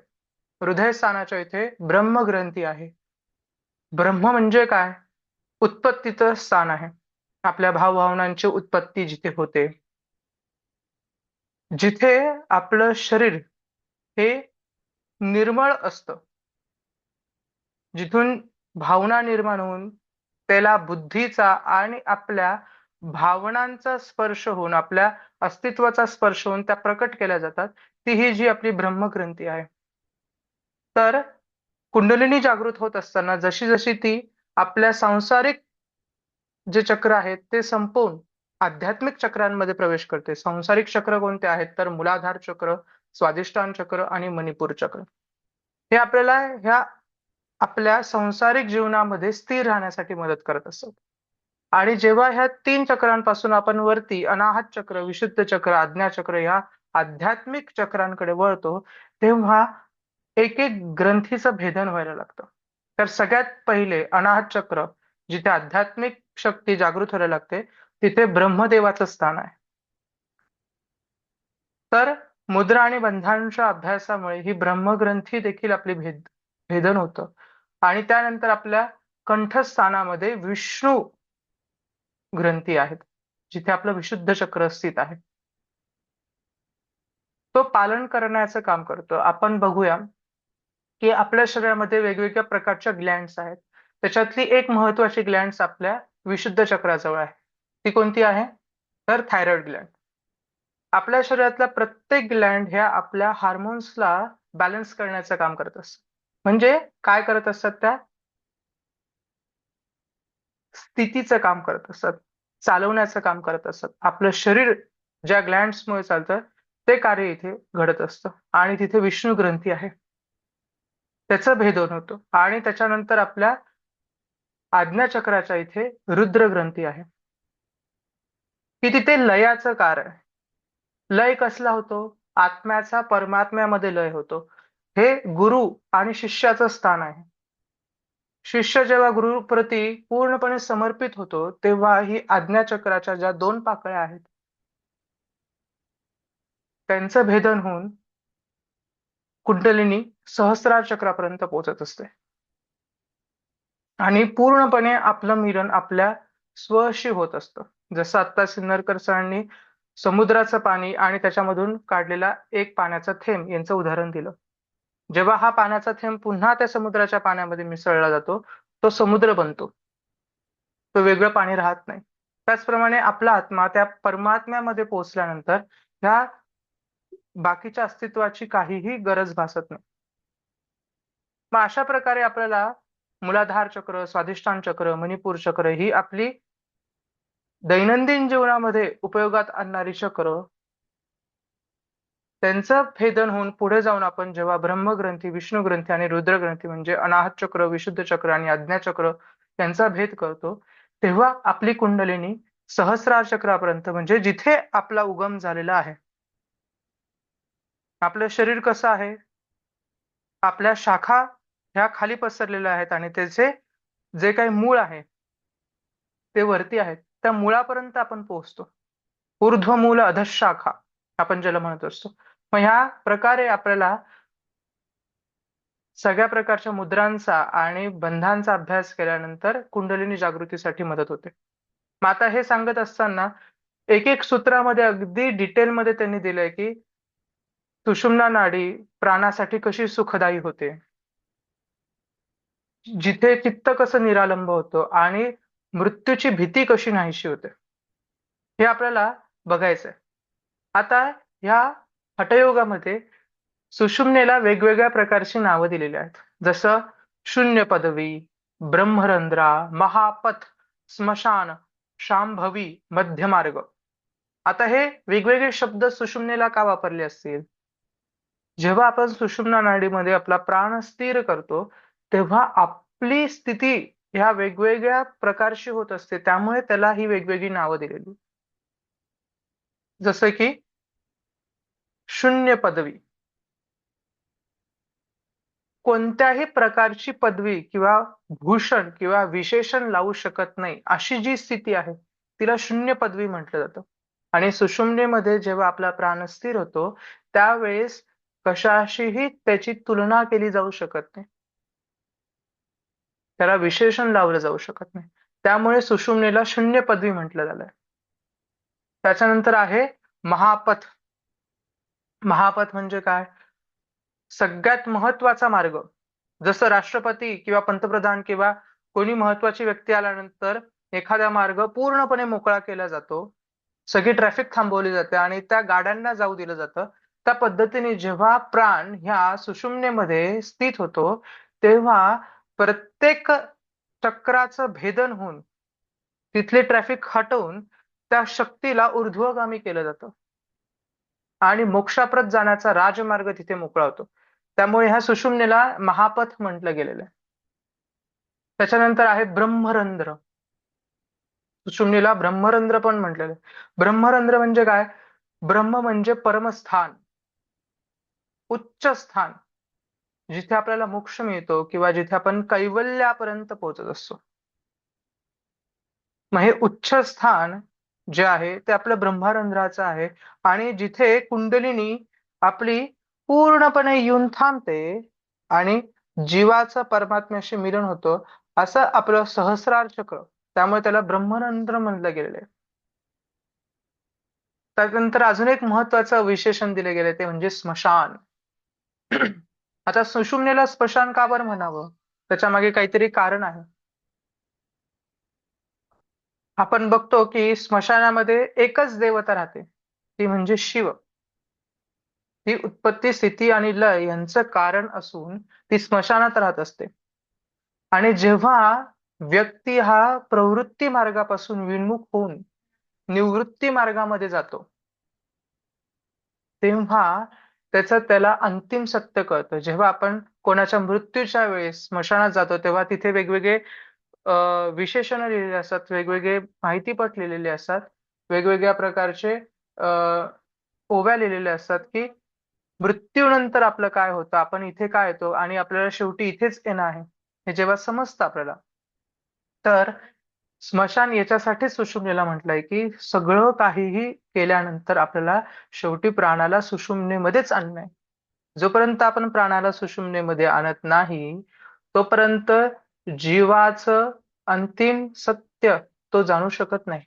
हृदयस्थानाच्या इथे ब्रह्मग्रंथी आहे. ब्रह्म म्हणजे काय? उत्पत्तीचं स्थान आहे. आपल्या भावभावनांची उत्पत्ती जिथे होते. जिथे आपलं शरीर हे निर्मळ असतं. जिथून भावना निर्माण होऊन त्याला बुद्धीचा आणि आपल्या भावनांचा स्पर्श होऊन, आपल्या अस्तित्वाचा स्पर्श होऊन त्या प्रकट केल्या जातात. ती ही जी आपली ब्रह्मग्रंथी आहे. तर कुंडलिनी जागृत होत असताना जशी-जशी ती आपल्या सांसारिक जे चक्र आहेत ते संपवून आध्यात्मिक चक्रांमध्ये प्रवेश करते. सांसारिक चक्र कोणते आहेत? तर मूलाधार चक्र, स्वाधिष्ठान चक्र आणि मणिपूर चक्र. हे आपल्याला ह्या आपल्या सांसारिक जीवनामध्ये स्थिर राहण्यासाठी मदत करत असतात. आणि जेव्हा ह्या 3 चक्रांपासून आपण वरती अनाहत चक्र, विशुद्ध चक्र, आज्ञा चक्र ह्या आध्यात्मिक चक्रांकडे वळतो, तेव्हा एक-एक ग्रंथीचं भेदन व्हायला लागतं. तर सगळ्यात पहिले अनाहत चक्र, जिथे आध्यात्मिक शक्ती जागृत व्हायला लागते, तिथे ब्रह्मदेवाचं स्थान आहे. तर मुद्रा आणि बंधांच्या अभ्यासामुळे ही ब्रह्मग्रंथी देखील आपली भेदन होतं. आणि त्यानंतर आपल्या कंठस्थानामध्ये विष्णू ग्रंथी आहेत, जिथे आपलं विशुद्ध चक्र स्थित आहे. तो पालन करण्याचं काम करतो. आपण बघूया, की आपल्या शरीरामध्ये वेगवेगळ्या प्रकारच्या ग्लँड्स आहेत. त्याच्यातली एक महत्वाची ग्लँड्स आपल्या विशुद्ध चक्राजवळ आहे. ती कोणती आहे? तर थायरॉइड ग्लँड. आपल्या शरीरातल्या प्रत्येक ग्लँड ह्या आपल्या हार्मोन्सला बॅलन्स करण्याचं काम करत असतात. म्हणजे काय करत असतात त्या? स्थितीचं काम करत असतात, चालवण्याचं काम करत असतात. आपलं शरीर ज्या ग्लँड्समुळे चालतं, ते कार्य इथे घडत असतं. आणि तिथे विष्णू ग्रंथी आहे. त्याचं भेदन होतं. आणि त्याच्यानंतर आपल्या आज्ञाचक्राच्या इथे रुद्र ग्रंथी आहे, की तिथे लयाचं कार्य आहे. लय कसला होतो? आत्म्याचा परमात्म्यामध्ये लय होतो. हे गुरु आणि शिष्याचं स्थान आहे. शिष्य जेव्हा गुरुप्रती पूर्णपणे समर्पित होतो तेव्हा ही आज्ञाचक्राच्या ज्या 2 पाकळ्या आहेत त्यांचं भेदन होऊन कुंडलिनी सहस्रार चक्रापर्यंत पोहोचत असते आणि पूर्णपणे आपलं मिलन आपल्या स्वशी होत असतं. जसं आता सिन्नरकर सरांनी समुद्राचं पाणी आणि त्याच्यामधून काढलेला एक पाण्याचा थेंब यांचं उदाहरण दिलं. जेव्हा हा पाण्याचा थेंब पुन्हा त्या समुद्राच्या पाण्यामध्ये मिसळला जातो, तो समुद्र बनतो. तो वेगळं पाणी राहत नाही. त्याचप्रमाणे आपला आत्मा त्या परमात्म्यामध्ये पोहोचल्यानंतर ह्या बाकीच्या अस्तित्वाची काहीही गरज भासत नाही. मग अशा प्रकारे आपल्याला मूलाधार चक्र, स्वाधिष्ठान चक्र, मणिपूर चक्र ही आपली दैनंदिन जीवनामध्ये उपयोगात आणणारी चक्र त्यांचं भेदन होऊन पुढे जाऊन आपण जेव्हा ब्रह्मग्रंथी, विष्णुग्रंथी आणि रुद्रग्रंथी म्हणजे अनाहत चक्र, विशुद्ध चक्र आणि आज्ञाचक्र यांचा भेद करतो, तेव्हा आपली कुंडलिनी सहस्रार चक्रापर्यंत म्हणजे जिथे आपला उगम झालेला आहे. आपलं शरीर कसं आहे? आपल्या शाखा ह्या खाली पसरलेल्या आहेत आणि त्याचे जे काही मूळ आहे, ते वरती आहेत. त्या मुळापर्यंत आपण पोहोचतो. ऊर्ध्वमूल अधःशाखा आपण ज्याला म्हणत असतो. मग ह्या प्रकारे आपल्याला सगळ्या प्रकारच्या मुद्रांचा आणि बंधांचा अभ्यास केल्यानंतर कुंडलिनी जागृतीसाठी मदत होते. मग आता हे सांगत असताना एक-एक सूत्रामध्ये अगदी डिटेलमध्ये त्यांनी दिलंय, की सुषुम्ना नाडी प्राणासाठी कशी सुखदायी होते. जिथे चित्त कसं निरालंब होतं आणि मृत्यूची भीती कशी नाहीशी होते. हे आपल्याला बघायचंय. आता ह्या हठयोगामध्ये सुषुम्नेला वेगवेगळ्या प्रकारची नावं दिलेली आहेत. जसं शून्य पदवी, ब्रह्मरंध्रा, महापथ, स्मशान, शांभवी, मध्यमार्ग. आता हे वेगवेगळे शब्द सुषुम्नेला का वापरले असतील? जेव्हा आपण सुषुम्ना नाडीमध्ये आपला प्राण स्थिर करतो, तेव्हा आपली स्थिती ह्या वेगवेगळ्या प्रकारची होत असते. त्यामुळे त्याला ही वेगवेगळी नावं दिलेली. जसं की शून्य पदवी. कोणत्याही प्रकारची पदवी किंवा भूषण किंवा विशेषण लावू शकत नाही, अशी जी स्थिती आहे, तिला शून्य पदवी म्हटलं जातं. आणि सुषुम्नेमध्ये जेव्हा आपला प्राण स्थिर होतो, त्यावेळेस कशाशीही त्याची तुलना केली जाऊ शकत नाही. त्याला विशेषण लावलं जाऊ शकत नाही. त्यामुळे सुषुम्नेला शून्य पदवी म्हटलं झालंय. त्याच्यानंतर आहे महापथ. महापथ म्हणजे काय? सगळ्यात महत्वाचा मार्ग. जसं राष्ट्रपती किंवा पंतप्रधान किंवा कोणी महत्वाची व्यक्ती आल्यानंतर एखादा मार्ग पूर्णपणे मोकळा केला जातो. सगळी ट्रॅफिक थांबवली जाते आणि त्या गाड्यांना जाऊ दिलं जातं. त्या पद्धतीने जेव्हा प्राण ह्या सुषुम्नेमध्ये स्थित होतो, तेव्हा प्रत्येक चक्राचं भेदन होऊन तिथले ट्रॅफिक हटवून त्या शक्तीला ऊर्ध्वगामी केलं जातं. आणि मोक्षाप्रत जाण्याचा राजमार्ग तिथे मोकळा होतो. त्यामुळे ह्या सुषुम्नेला महापथ म्हटलं गेलेलं आहे. त्याच्यानंतर आहे ब्रह्मरंध्र. सुषुम्नेला ब्रह्मरंध्र पण म्हटलेलं आहे. ब्रह्मरंध्र म्हणजे काय? ब्रह्म म्हणजे परमस्थान, उच्च स्थान, जिथे आपल्याला मोक्ष मिळतो किंवा जिथे आपण कैवल्यापर्यंत पोहोचत असतो. मग हे उच्च स्थान जे आहे ते आपलं ब्रह्मरंध्राचं आहे आणि जिथे कुंडलिनी आपली पूर्णपणे येऊन थांबते आणि जीवाचं परमात्म्याशी मिलन होतं, असं आपलं सहस्रार चक्र. त्यामुळे त्याला ब्रह्मरंध्र म्हणलं गेलेलं आहे. त्यानंतर अजून एक महत्वाचं विशेषण दिले गेले ते म्हणजे स्मशान. आता सुषुम्नेला स्मशान का बरं म्हणावं? त्याच्या मागे काहीतरी कारण आहे. आपण बघतो की स्मशानामध्ये एकच देवता राहते, ती म्हणजे शिव. ती उत्पत्ती, स्थिती आणि लय यांचं कारण असून ती स्मशानात राहत असते. आणि जेव्हा व्यक्ती हा प्रवृत्ती मार्गापासून विमुख होऊन निवृत्ती मार्गामध्ये जातो, तेव्हा त्याला अंतिम सत्य कळतं. जेव्हा आपण कोणाच्या मृत्यूच्या वेळेस स्मशानात जातो, तेव्हा तिथे वेगवेगळे विशेषण लिहिलेले असतात, वेगवेगळे माहितीपट लिहिलेले असतात, वेगवेगळ्या प्रकारचे ओव्या लिहिलेल्या असतात, की मृत्यूनंतर आपलं काय होतं, आपण इथे काय येतो आणि आपल्याला शेवटी इथेच येणं आहे, हे जेव्हा समजतं आपल्याला, तर स्मशान याच्यासाठीच सुषुम्नेला म्हटलंय की सगळं काहीही केल्यानंतर आपल्याला शेवटी प्राणाला सुषुम्नेमध्येच आणणं आहे. जोपर्यंत आपण प्राणाला सुषुम्नेमध्ये आणत नाही, तोपर्यंत जीवाचं अंतिम सत्य तो जाणू शकत नाही.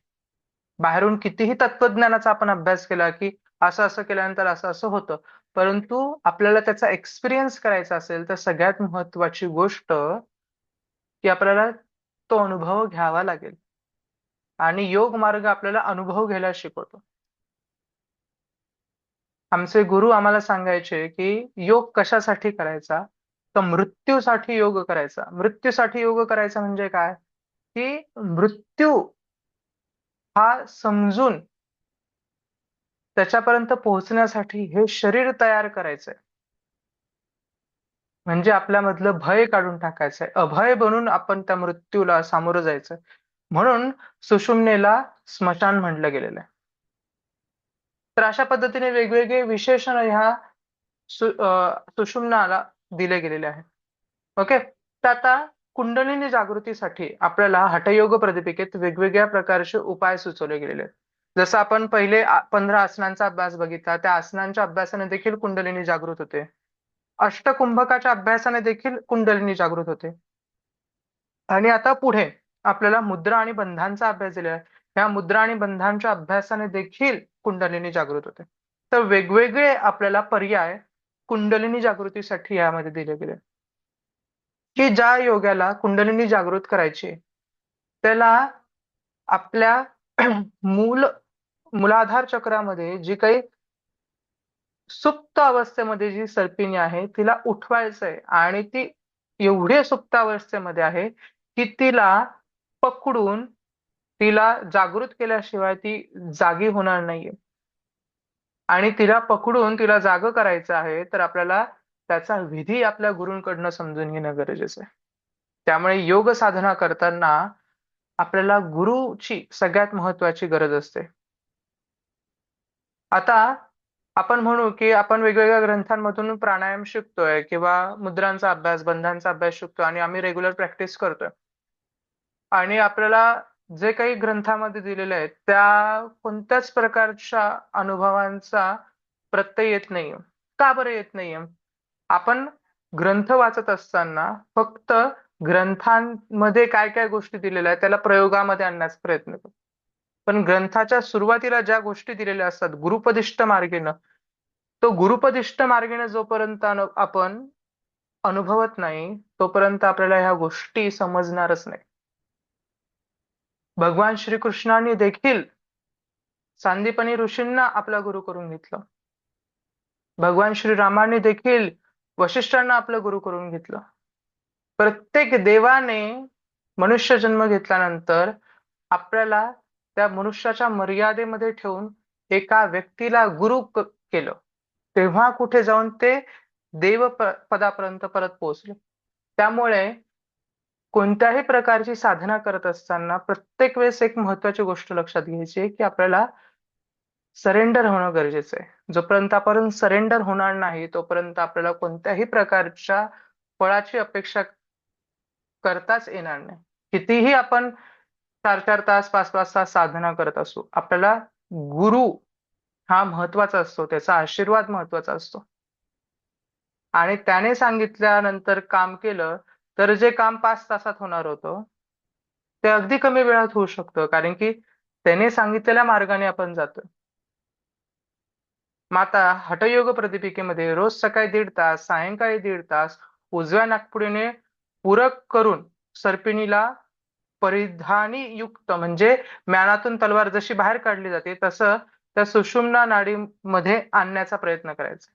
बाहेरून कितीही तत्वज्ञानाचा आपण अभ्यास केला की असं असं केल्यानंतर असं असं होतं, परंतु आपल्याला त्याचा एक्सपिरियन्स करायचा असेल तर सगळ्यात महत्वाची गोष्ट की आपल्याला तो अनुभव घ्यावा लागेल. आणि योग मार्ग आपल्याला अनुभव घ्यायला शिकवतो. आमचे गुरु आम्हाला सांगायचे की योग कशासाठी करायचा, तर मृत्यूसाठी योग करायचा. मृत्यूसाठी योग करायचा म्हणजे काय, की मृत्यू हा समजून त्याच्यापर्यंत पोहोचण्यासाठी हे शरीर तयार करायचंय. म्हणजे आपल्यामधलं भय काढून टाकायचंय, अभय बनून आपण त्या मृत्यूला सामोरं जायचंय. म्हणून सुषुम्नेला स्मशान म्हटलं गेलेलं आहे. तर अशा पद्धतीने वेगवेगळे विशेषण ह्या सुषुम्नाला दिले गेलेले आहेत. ओके. तर आता कुंडलिनी जागृतीसाठी आपल्याला हठयोग प्रदीपिकेत वेगवेगळ्या प्रकारचे उपाय सुचवले गेलेले आहेत. जसं आपण पहिले 15 आसनांचा अभ्यास बघितला, त्या आसनांच्या अभ्यासाने देखील कुंडलिनी जागृत होते. अष्टकुंभकाच्या अभ्यासाने देखील कुंडलिनी जागृत होते. आणि आता पुढे आपल्याला मुद्रा आणि बंधांचा अभ्यास दिलेला आहे. ह्या मुद्रा आणि बंधांच्या अभ्यासाने देखील कुंडलिनी जागृत होते. तर वेगवेगळे आपल्याला पर्याय कुंडलिनी जागृतीसाठी यामध्ये दिले गेले, की ज्या योग्याला कुंडलिनी जागृत करायची त्याला आपल्या मूल मूलाधार चक्रामध्ये जी काही सुप्त अवस्थेमध्ये जी सर्पिणी आहे तिला उठवायचंय, आणि ती एवढी सुप्त अवस्थेमध्ये आहे की तिला पकडून तिला जागृत केल्याशिवाय ती जागी होणार नाहीये. आणि तिला पकडून तिला जाग करायचं आहे तर आपल्याला त्याचा विधी आपल्या गुरूंकडनं समजून घेणं गरजेचं आहे. त्यामुळे योग साधना करताना आपल्याला गुरुची सगळ्यात महत्वाची गरज असते. आता आपण म्हणू की आपण वेगवेगळ्या ग्रंथांमधून प्राणायाम शिकतोय किंवा मुद्रांचा अभ्यास, बंधांचा अभ्यास शिकतोय आणि आम्ही रेग्युलर प्रॅक्टिस करतोय. आणि आपल्याला जे काही ग्रंथामध्ये दिलेले आहेत त्या कोणत्याच प्रकारच्या अनुभवांचा प्रत्यय येत नाहीये. का बरं येत नाहीये? आपण ग्रंथ वाचत असताना फक्त ग्रंथांमध्ये काय काय गोष्टी दिलेल्या आहेत त्याला प्रयोगामध्ये आणण्याचा प्रयत्न करतो. पण ग्रंथाच्या सुरुवातीला ज्या गोष्टी दिलेल्या असतात गुरुपदिष्ट मार्गेनं, तो गुरुपदिष्ट मार्गेनं जोपर्यंत आपण अनुभवत नाही तोपर्यंत आपल्याला ह्या गोष्टी समजणारच नाही. भगवान श्रीकृष्णाने देखील सांदीपनी ऋषींना आपला गुरु करून घेतलं. भगवान श्रीरामाने देखील वशिष्ठांना आपलं गुरु करून घेतलं. प्रत्येक देवाने मनुष्य जन्म घेतल्यानंतर आपल्याला त्या मनुष्याच्या मर्यादेमध्ये ठेवून एका व्यक्तीला गुरु केलं. तेव्हा कुठे जाऊन ते देव पदापर्यंत परत पोहोचले. त्यामुळे कोणत्याही प्रकारची साधना करत असताना प्रत्येक वेळेस एक महत्वाची गोष्ट लक्षात घ्यायची आहे की आपल्याला सरेंडर होणं गरजेचं आहे. जोपर्यंत आपण सरेंडर होणार नाही तोपर्यंत आपल्याला कोणत्याही प्रकारच्या फळाची अपेक्षा करताच येणार नाही. कितीही आपण 4-4 तास 5-5 तास साधना करत असू, आपल्याला गुरु हा महत्वाचा असतो, त्याचा आशीर्वाद महत्वाचा असतो. आणि त्याने सांगितल्यानंतर काम केलं तर जे काम 5 तासात होणार होतं ते अगदी कमी वेळात होऊ शकतं, कारण की त्याने सांगितलेल्या मार्गाने आपण जातोय. मग आता हठयोग प्रदीपिकेमध्ये रोज सकाळी 1.5 तास, सायंकाळी 1.5 तास उजव्या नाकपुडीने पूरक करून सर्पिणीला परिधानी युक्त म्हणजे म्यानातून तलवार जशी बाहेर काढली जाते तसं त्या सुषुम्ना नाडीमध्ये आणण्याचा प्रयत्न करायचा.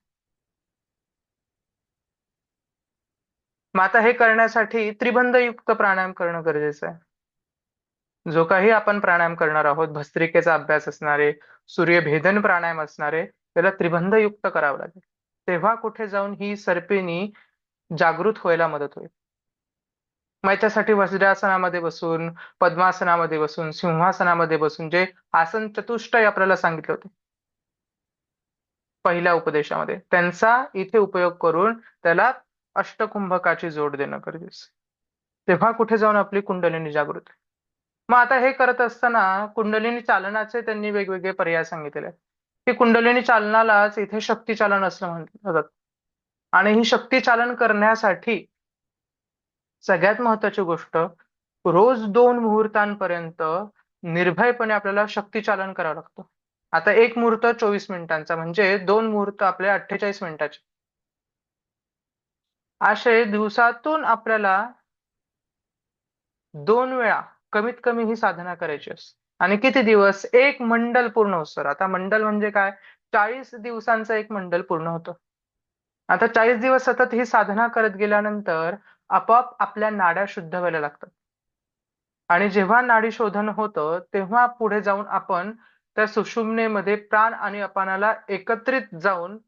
मग आता हे करण्यासाठी त्रिबंधयुक्त प्राणायाम करणं गरजेचं आहे. जो काही आपण प्राणायाम करणार आहोत, भस्त्रिकेचा अभ्यास असणारे, सूर्यभेदन प्राणायाम असणारे, त्याला त्रिबंधयुक्त करावं लागेल. तेव्हा कुठे जाऊन ही सर्पिणी जागृत व्हायला मदत होईल. मग याच्यासाठी वज्रासनामध्ये बसून, पद्मासनामध्ये बसून, सिंहासनामध्ये बसून जे आसन चतुष्टय आपल्याला सांगितले होते पहिल्या उपदेशामध्ये, त्यांचा इथे उपयोग करून त्याला अष्टकुंभकाची जोड देणं गरजेचं. तेव्हा कुठे जाऊन आपली कुंडलिनी जागृत आहे. मग आता हे करत असताना कुंडलिनी चालनाचे त्यांनी वेगवेगळे पर्याय सांगितलेले आहेत. की कुंडलिनी चालनालाच इथे शक्ती चालन असं म्हटलं जातं. आणि ही शक्ती चालन करण्यासाठी सगळ्यात महत्वाची गोष्ट, रोज 2 मुहूर्तांपर्यंत निर्भयपणे आपल्याला शक्तीचालन करावं लागतं. आता एक मुहूर्त 24 मिनिटांचा, म्हणजे 2 मुहूर्त आपले 48 मिनिटाचे. असे दिवसातून आपल्याला 2 वेळा कमीत कमी ही साधना करायची असते. आणि किती दिवस? एक मंडल पूर्ण होतं. आता मंडल म्हणजे काय? 40 दिवसांचं एक मंडल पूर्ण होतं. आता 40 दिवस सतत ही साधना करत गेल्यानंतर आपोआप आपल्या नाड्या शुद्ध व्हायला लागतात. आणि जेव्हा नाडी शोधन होतं, तेव्हा पुढे जाऊन आपण त्या सुषुम्नेमध्ये प्राण आणि अपानाला एकत्रित जाऊन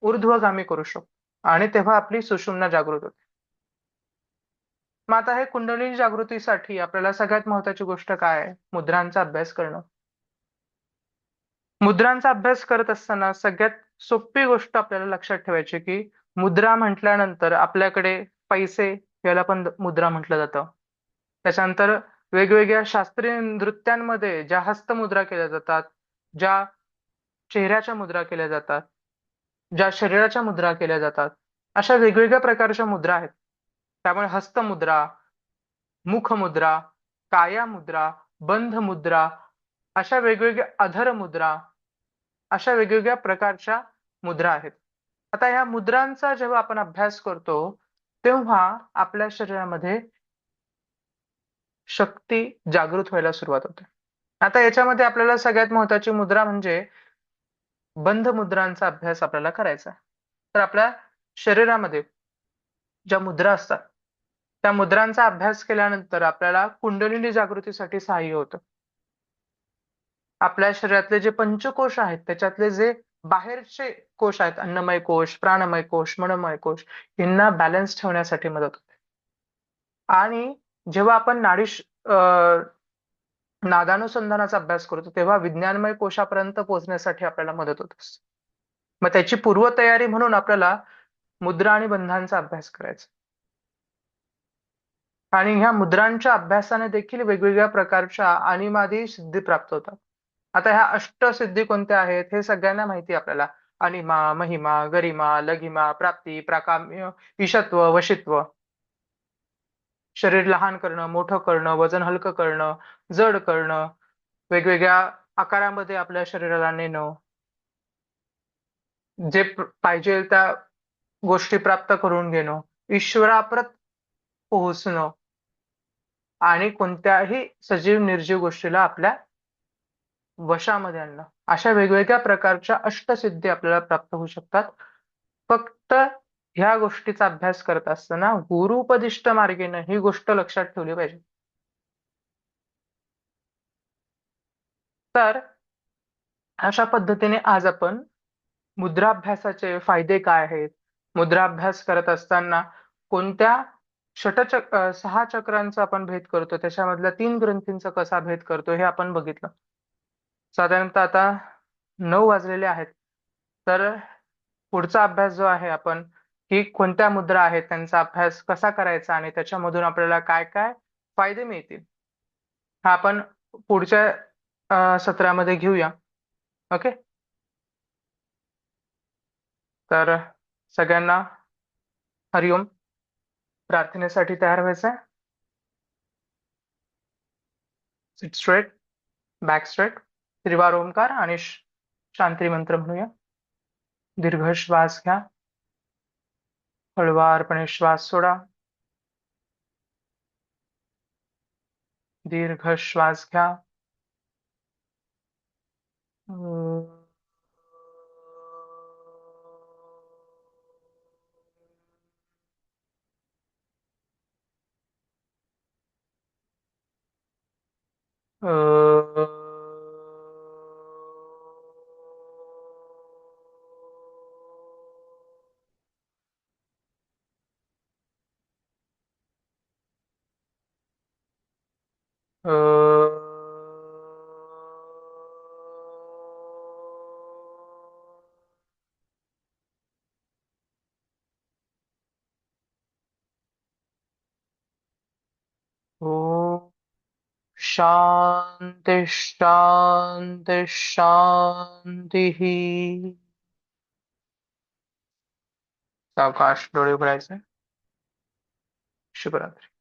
ऊर्ध्वगामी करू शकतो. आणि तेव्हा आपली सुषुम्ना जागृत होते. मग आता हे कुंडलिनी जागृतीसाठी आपल्याला सगळ्यात महत्वाची गोष्ट काय आहे? मुद्रांचा अभ्यास करणं. मुद्रांचा अभ्यास करत असताना सगळ्यात सोपी गोष्ट आपल्याला लक्षात ठेवायची, की मुद्रा म्हटल्यानंतर आपल्याकडे पैसे याला पण मुद्रा म्हटलं जातं. त्याच्यानंतर वेगवेगळ्या शास्त्रीय नृत्यांमध्ये ज्या हस्तमुद्रा केल्या जातात, ज्या चेहऱ्याच्या मुद्रा केल्या जातात, ज्या शरीराच्या मुद्रा केल्या जातात, अशा वेगवेगळ्या प्रकारच्या मुद्रा आहेत. त्यामुळे हस्तमुद्रा, मुखमुद्रा, कायामुद्रा, बंधमुद्रा, अशा वेगवेगळ्या अधर मुद्रा, अशा वेगवेगळ्या प्रकारच्या मुद्रा आहेत. आता ह्या मुद्रांचा जेव्हा आपण अभ्यास करतो, तेव्हा आपल्या शरीरामध्ये शक्ती जागृत व्हायला सुरुवात होते. आता याच्यामध्ये आपल्याला सगळ्यात महत्वाची मुद्रा म्हणजे बंध मुद्रांचा अभ्यास आपल्याला करायचा आहे. तर आपल्या शरीरामध्ये ज्या मुद्रा असतात, त्या मुद्रांचा अभ्यास केल्यानंतर आपल्याला कुंडलिनी जागृतीसाठी सहाय्य होतं. आपल्या शरीरातले जे पंचकोश आहेत, त्याच्यातले जे बाहेरचे कोश आहेत, अन्नमय कोश, प्राणमय कोश, मनोमय कोश, यांना बॅलन्स ठेवण्यासाठी मदत होते. आणि जेव्हा आपण नादानुसंधानाचा अभ्यास करतो, तेव्हा विज्ञानमय कोशापर्यंत पोहोचण्यासाठी आपल्याला मदत होत असते. मग त्याची पूर्वतयारी म्हणून आपल्याला मुद्रा आणि बंधांचा अभ्यास करायचा. आणि ह्या मुद्रांच्या अभ्यासाने देखील वेगवेगळ्या प्रकारच्या अनिमादी सिद्धी प्राप्त होतात. आता ह्या अष्टसिद्धी कोणत्या आहेत हे सगळ्यांना माहिती आहे आपल्याला. अनिमा, महिमा, गरिमा, लघिमा, प्राप्ती, प्राकाम्य, ईशत्व, वशित्व. शरीर लहान करणं, मोठं करणं, वजन हलकं करणं, जड करणं, वेगवेगळ्या आकारामध्ये आपल्या शरीराला नेणं, जे पाहिजे त्या गोष्टी प्राप्त करून घेणं, ईश्वराप्रत पोहोचणं आणि कोणत्याही सजीव निर्जीव गोष्टीला आपल्या वशामध्ये आणणं. अशा वेगवेगळ्या प्रकारच्या अष्टसिद्धी आपल्याला प्राप्त होऊ शकतात. फक्त ह्या गोष्टीचा अभ्यास करत असताना गुरुपदिष्ट मार्गेनं ही गोष्ट लक्षात ठेवली पाहिजे. तर अशा पद्धतीने आज आपण मुद्राभ्यासाचे फायदे काय आहेत, मुद्राभ्यास करत असताना कोणत्या 6 चक्रांचा आपण भेद करतो, त्याच्यामधल्या 3 ग्रंथींचा कसा भेद करतो हे आपण बघितलं. साधारणतः आता 9 वाजलेले आहेत. तर पुढचा अभ्यास जो आहे आपण, की कोणत्या मुद्रा आहेत, त्यांचा अभ्यास कसा करायचा आणि त्याच्यामधून आपल्याला काय-काय फायदे मिळतील, हा आपण पुढच्या सत्रामध्ये घेऊया. ओके? तर सगळ्यांना हरिओम. प्रार्थनेसाठी तयार व्हायचंय. सिट स्ट्रेट, बॅक स्ट्रेट, त्रिवार ओंकार आणि शांती मंत्र म्हणूया. दीर्घ श्वास घ्या. हळवारपणे श्वास सोडा. दीर्घ श्वास घ्या. ओम शांती शांती शांती. सावकाश डोळे उघडायचे. शुभरात्री.